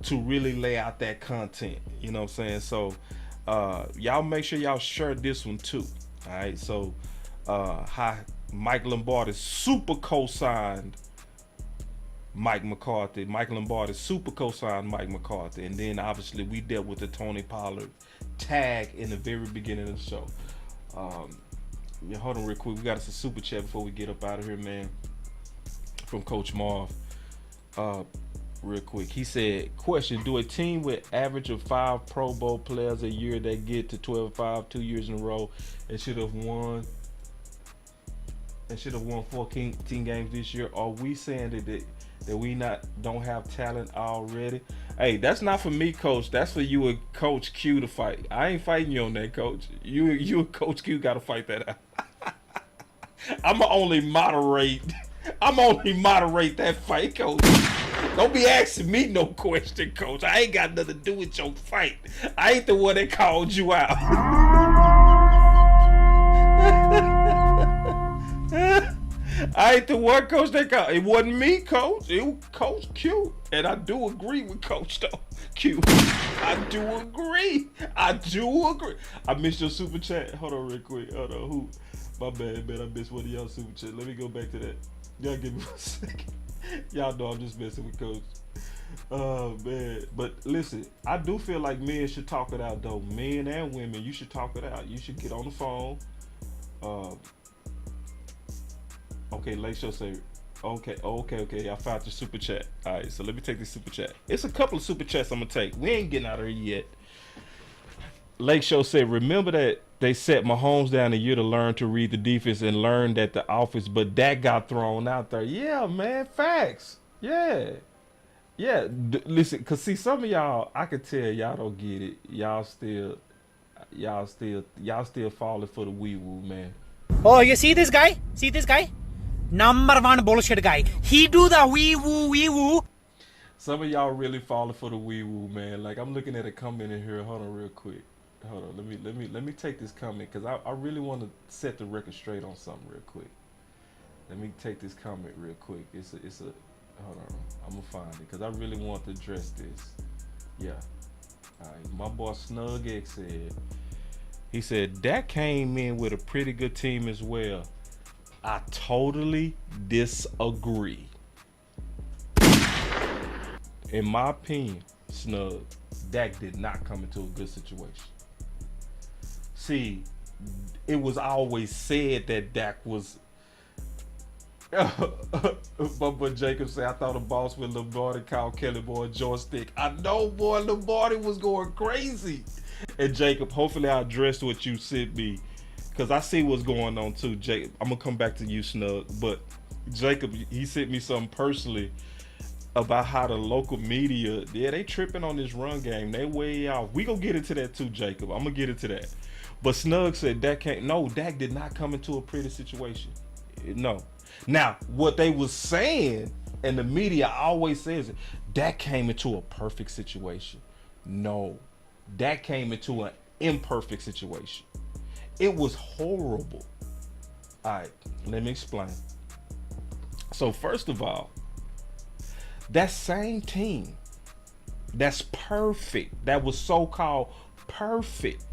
to really lay out that content. You know what I'm saying? So y'all make sure y'all share this one too. All right. So hi, Mike Lombardi super co-signed Mike McCarthy. Michael Lombardi super co-signed Mike McCarthy. And then obviously we dealt with the Tony Pollard tag in the very beginning of the show. Yeah, hold on real quick. We got us a super chat before we get up out of here, man. From Coach Marv. Real quick. He said, question, do a team with average of 5 Pro Bowl players a year that get to 12-5 2 years in a row and should have won 14 games this year? Are we saying that we don't have talent already? Hey, that's not for me, Coach. That's for you and Coach Q to fight. I ain't fighting you on that, Coach. You and Coach Q got to fight that out. I'm only moderate that fight, Coach. Don't be asking me no question, Coach. I ain't got nothing to do with your fight. I ain't the one that called you out. I ain't the one, Coach, that got it. Wasn't me, Coach. It was Coach Q. And I do agree with Coach though. Q. I do agree. I missed your super chat. Hold on real quick. Hold on. Who? My bad, man. I missed one of y'all super chat. Let me go back to that. Y'all give me a second. Y'all know I'm just messing with Coach. Oh man. But listen, I do feel like men should talk it out though. Men and women, you should talk it out. You should get on the phone. Okay, Lake Show say, okay. I found your super chat. All right, so let me take this super chat. It's a couple of super chats I'm gonna take. We ain't getting out of here yet. Lake Show said, remember that they set Mahomes down a year to learn to read the defense and learn that the offense, but that got thrown out there. Yeah, man, facts. Yeah. Listen, cause see, some of y'all, I could tell y'all don't get it. Y'all still falling for the wee woo, man. Oh, you see this guy? Number 1 bullshit guy. He do the wee woo. Some of y'all really falling for the wee woo, man. Like I'm looking at a comment in here. Hold on, real quick. Hold on. Let me take this comment because I really want to set the record straight on something real quick. Let me take this comment real quick. It's a. Hold on. I'm gonna find it because I really want to address this. Yeah. All right. My boy Snug X said. He said Dak came in with a pretty good team as well. I totally disagree. In my opinion, Snug, Dak did not come into a good situation. See, it was always said that Dak was But Jacob said, I thought a boss with Lombardi called Kellen Moore a joystick. I know, boy, Lombardi was going crazy. And Jacob, hopefully I addressed what you sent me, because I see what's going on too. Jacob, I'm going to come back to you, Snug. But Jacob, he sent me something personally about how the local media, they tripping on this run game. They way off. We gonna get into that too, Jacob. I'm gonna get into that. But Snug said Dak did not come into a pretty situation. No. Now, what they was saying, and the media always says it, Dak came into a perfect situation. No. Dak came into an imperfect situation. It was horrible. All right, let me explain. So first of all, that same team that's perfect, that was so-called perfect,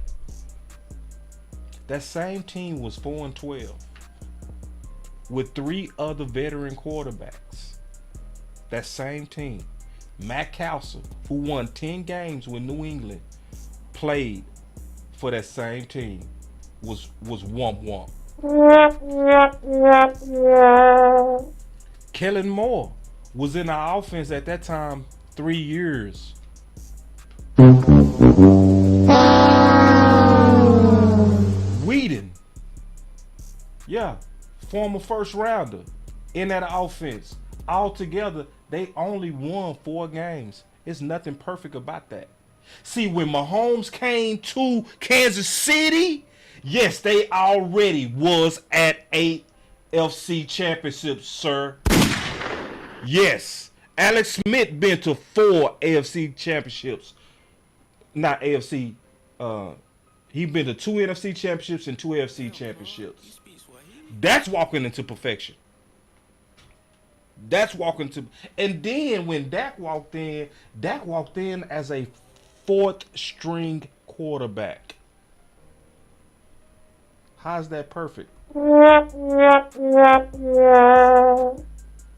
that same team was 4-12 with 3 other veteran quarterbacks. That same team. Matt Castle, who won 10 games with New England, played for that same team, was womp. Kellen Moore was in our offense at that time 3 years. Whedon, yeah, former first rounder in that offense. Altogether, they only won 4 games. There's nothing perfect about that. See, when Mahomes came to Kansas City, yes, they already was at 8 FC championships, sir. Yes, Alex Smith been to 4 AFC championships. Not AFC. He been to 2 NFC championships and 2 AFC championships. That's walking into perfection. That's walking to. And then when Dak walked in as a 4th string quarterback. How's that perfect?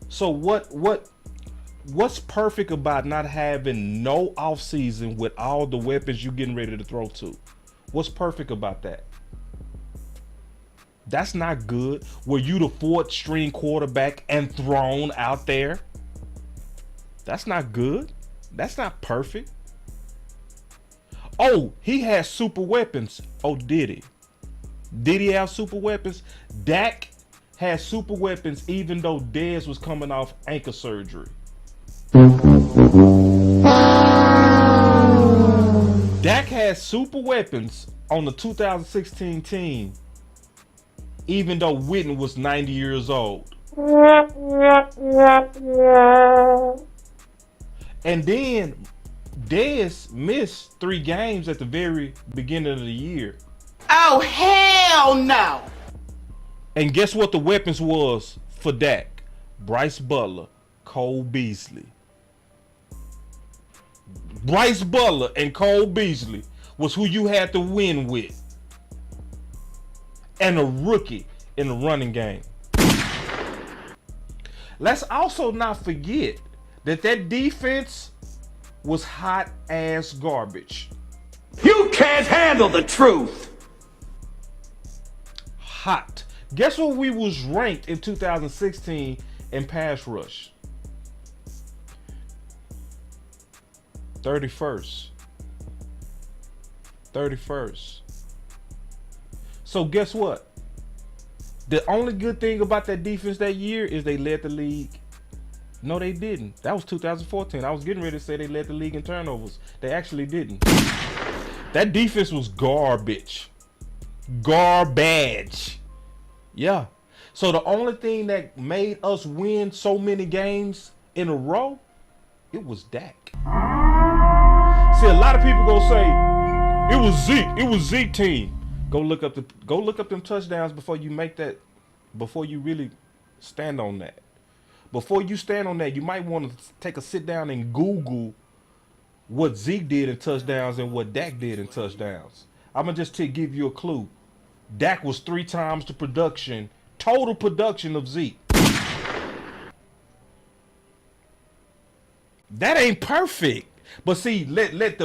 So what's perfect about not having no offseason with all the weapons you getting ready to throw to? What's perfect about that? That's not good. Were you the 4th string quarterback and thrown out there? That's not good. That's not perfect. Oh, he has super weapons. Oh, did he? Did he have super weapons? Dak had super weapons even though Dez was coming off ankle surgery. Dak had super weapons on the 2016 team even though Witten was 90 years old. And then Dez missed 3 games at the very beginning of the year. Oh, hell no! And guess what the weapons was for Dak? Bryce Butler, Cole Beasley. Bryce Butler and Cole Beasley was who you had to win with. And a rookie in the running game. Let's also not forget that defense was hot ass garbage. You can't handle the truth. Hot. Guess what we was ranked in 2016 in pass rush? 31st. So guess what? The only good thing about that defense that year is they led the league. No, they didn't. That was 2014. I was getting ready to say they led the league in turnovers. They actually didn't. That defense was garbage. Garbage. Yeah. So the only thing that made us win so many games in a row, it was Dak. See, a lot of people gonna say it was Zeke. It was Zeke team. Go look up them touchdowns before you make that. Before you really stand on that. Before you stand on that, you might want to take a sit down and Google what Zeke did in touchdowns and what Dak did in touchdowns. I'm gonna just give you a clue. Dak was 3 times the total production of Zeke. That ain't perfect. But see, let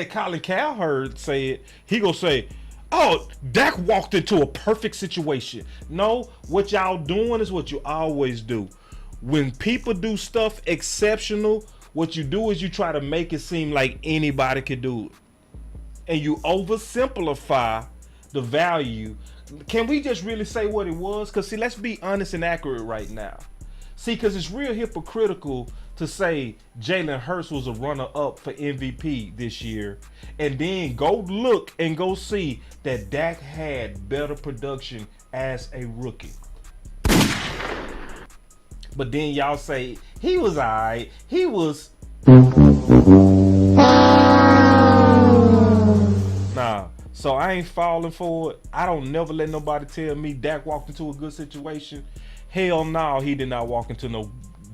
Colin Cowherd say it. He gonna say, Oh, Dak walked into a perfect situation. No, what y'all doing is what you always do. When people do stuff exceptional, what you do is you try to make it seem like anybody could do it. And you oversimplify the value. Can we just really say what it was? Because, see, let's be honest and accurate right now. See, because it's real hypocritical to say Jalen Hurts was a runner-up for MVP this year, and then go look and go see that Dak had better production as a rookie. But then y'all say he was all right. He was... Nah, so I ain't falling for it. I don't never let nobody tell me Dak walked into a good situation. Hell no, he did not walk into no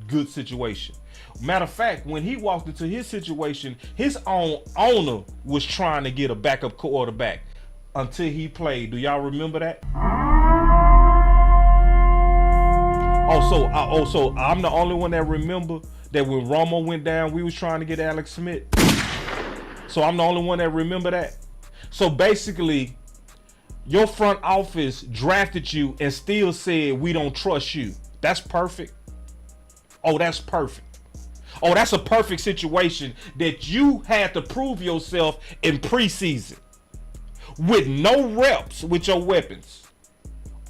good situation. Matter of fact, when he walked into his situation, his own owner was trying to get a backup quarterback until he played. Do y'all remember that? So I'm the only one that remember that when Romo went down, we was trying to get Alex Smith. So I'm the only one that remember that. So basically, your front office drafted you and still said, we don't trust you. That's perfect. Oh, that's perfect. Oh, that's a perfect situation that you had to prove yourself in preseason with no reps with your weapons.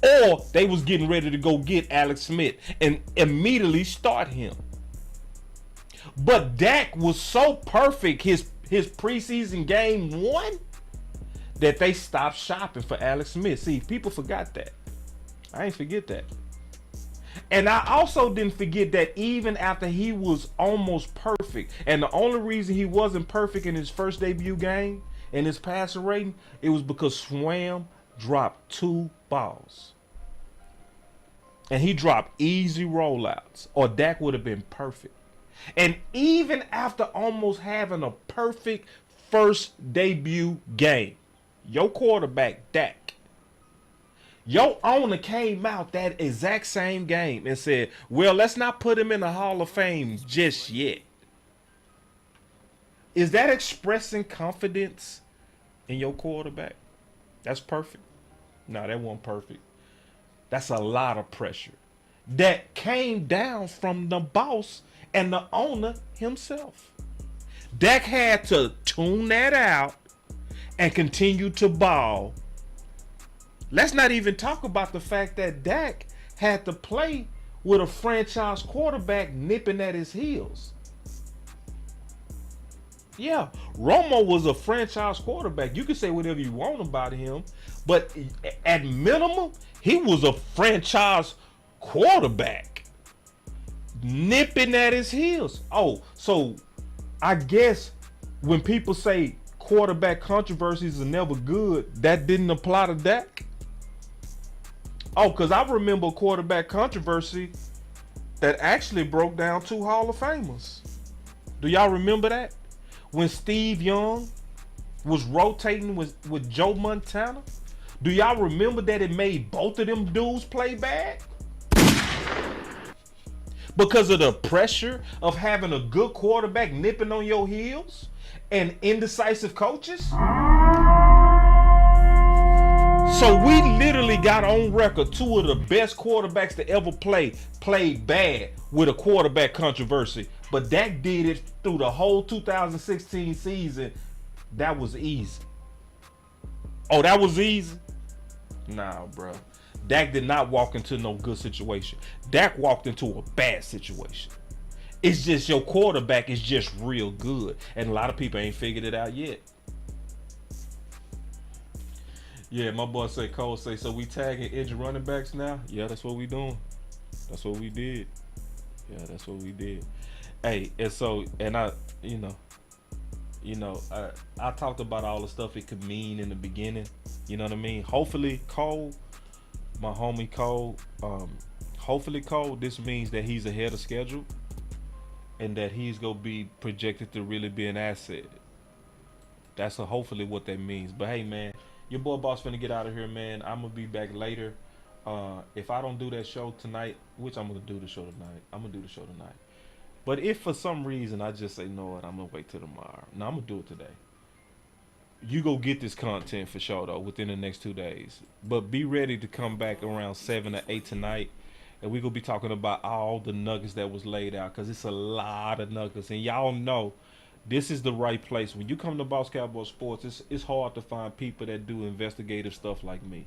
Or they was getting ready to go get Alex Smith and immediately start him. But Dak was so perfect his preseason game 1 that they stopped shopping for Alex Smith. See, people forgot that. I ain't forget that. And I also didn't forget that even after he was almost perfect, and the only reason he wasn't perfect in his first debut game and his passer rating, it was because Swam dropped 2 balls. And he dropped easy rollouts, or Dak would have been perfect. And even after almost having a perfect first debut game, your quarterback, Dak, your owner came out that exact same game and said, well, let's not put him in the Hall of Fame just yet. Is that expressing confidence in your quarterback? That's perfect. No, that wasn't perfect. That's a lot of pressure that came down from the boss and the owner himself. Dak had to tune that out and continue to ball. Let's not even talk about the fact that Dak had to play with a franchise quarterback nipping at his heels. Yeah, Romo was a franchise quarterback. You can say whatever you want about him, but at minimum, he was a franchise quarterback nipping at his heels. Oh, so I guess when people say quarterback controversies are never good, that didn't apply to Dak? Oh, because I remember a quarterback controversy that actually broke down 2 Hall of Famers. Do y'all remember that? When Steve Young was rotating with Joe Montana? Do y'all remember that it made both of them dudes play bad? Because of the pressure of having a good quarterback nipping on your heels and indecisive coaches? So we literally got on record 2 of the best quarterbacks to ever played bad with a quarterback controversy. But Dak did it through the whole 2016 season. That was easy. Oh, that was easy? Nah, bro. Dak did not walk into no good situation. Dak walked into a bad situation. It's just your quarterback is just real good. And a lot of people ain't figured it out yet. Yeah, my boy say, Cole say, so we tagging injured running backs now? Yeah, that's what we doing. That's what we did. Yeah, that's what we did. Hey, and so, and I talked about all the stuff it could mean in the beginning. You know what I mean? Hopefully, Cole, my homie Cole, hopefully, Cole, this means that he's ahead of schedule and that he's going to be projected to really be an asset. That's hopefully what that means. But hey, man, your boy Boss finna get out of here, man. I'm going to be back later. If I don't do that show tonight, which I'm going to do the show tonight. I'm going to do the show tonight. But if for some reason I just say, no, I'm going to wait till tomorrow. No, I'm going to do it today. you go get this content for sure though within the next 2 days. But be ready to come back around 7 or 8 tonight, and we're gonna be talking about all the nuggets that was laid out, because it's a lot of nuggets, and y'all know this is the right place. When you come to Boss Cowboy Sports, it's hard to find people that do investigative stuff like me.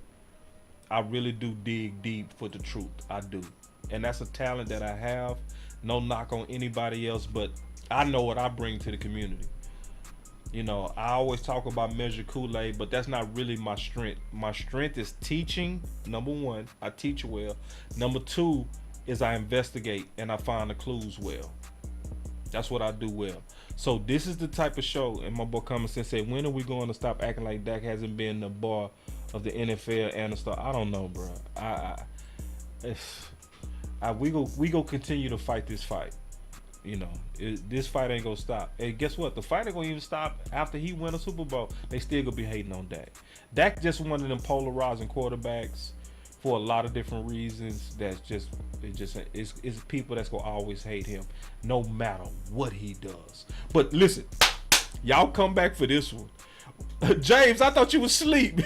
I really do dig deep for the truth. I do, and that's a talent that I have. No knock on anybody else, but I know what I bring to the community. You know, I always talk about measure Koolaid, but that's not really my strength. My strength is teaching. Number one, I teach well. Number two is I investigate and I find the clues well. That's what I do well. So this is the type of show, and my boy Common Sense said, when are we going to stop acting like Dak hasn't been the bar of the NFL and the star? I don't know, bro. We go continue to fight this fight. You know, this fight ain't gonna stop. And guess what? The fight ain't gonna even stop after he win a Super Bowl. They still gonna be hating on Dak. Dak just one of them polarizing quarterbacks for a lot of different reasons. That's just it's people that's gonna always hate him, no matter what he does. But listen, y'all come back for this one. James, I thought you was asleep.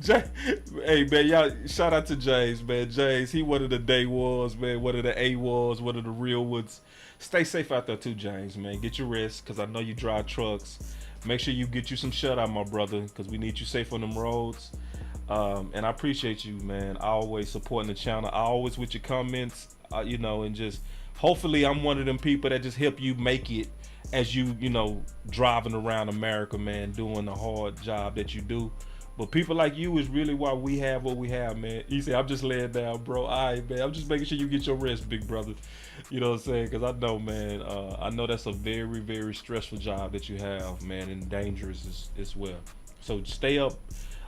James, hey man, y'all shout out to James, man. James, he one of the day wars, man, one of the A wars, one of the real ones. Stay safe out there too, James, man. Get your rest, because I know you drive trucks. Make sure you get you some shutout, my brother, because we need you safe on them roads. And I appreciate you, man. Always supporting the channel, always with your comments, you know, and just hopefully I'm one of them people that just help you make it as you know, driving around America, man, doing the hard job that you do. But people like you is really why we have what we have, man. You say, I'm just laying down, bro. All right, man. I'm just making sure you get your rest, big brother. You know what I'm saying? Because I know, man, I know that's a very, very stressful job that you have, man, and dangerous as well. So stay up.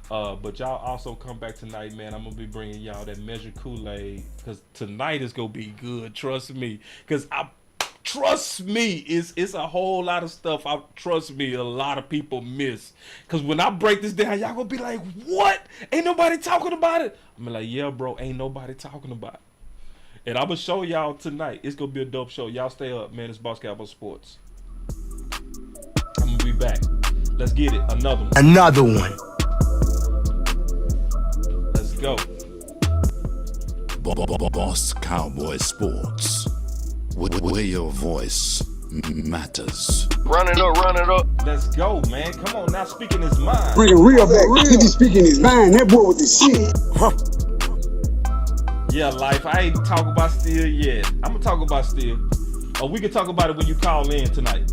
But y'all also come back tonight, man. I'm going to be bringing y'all that measure Kool-Aid, because tonight is going to be good. Trust me. Because trust me, it's a whole lot of stuff. Trust me, a lot of people miss. Because when I break this down, y'all gonna be like, what? Ain't nobody talking about it? I'm like, yeah, bro, ain't nobody talking about it. And I'm gonna show y'all tonight. It's gonna be a dope show. Y'all stay up, man. It's Boss Cowboy Sports. I'm gonna be back. Let's get it. Another one. Another one. Let's go. Boss Cowboy Sports. Where your voice matters. Run it up. Let's go, man. Come on now, speaking his mind. Bring it real back. He be speaking his mind. That boy with the shit. Yeah, life. I ain't talking about Steel yet. I'm gonna talk about Steel. Or we can talk about it when you call in tonight.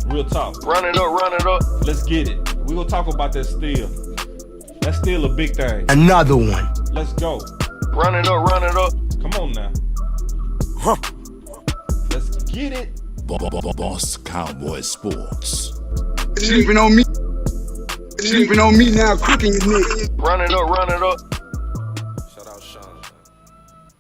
Real talk. Run it up. Let's get it. We gonna talk about that Steel. That's still a big thing. Another one. Let's go. Run it up. Come on now. Let's get it. Boss Cowboy Sports. Sleeping on me now, cooking you nigga. Run it up.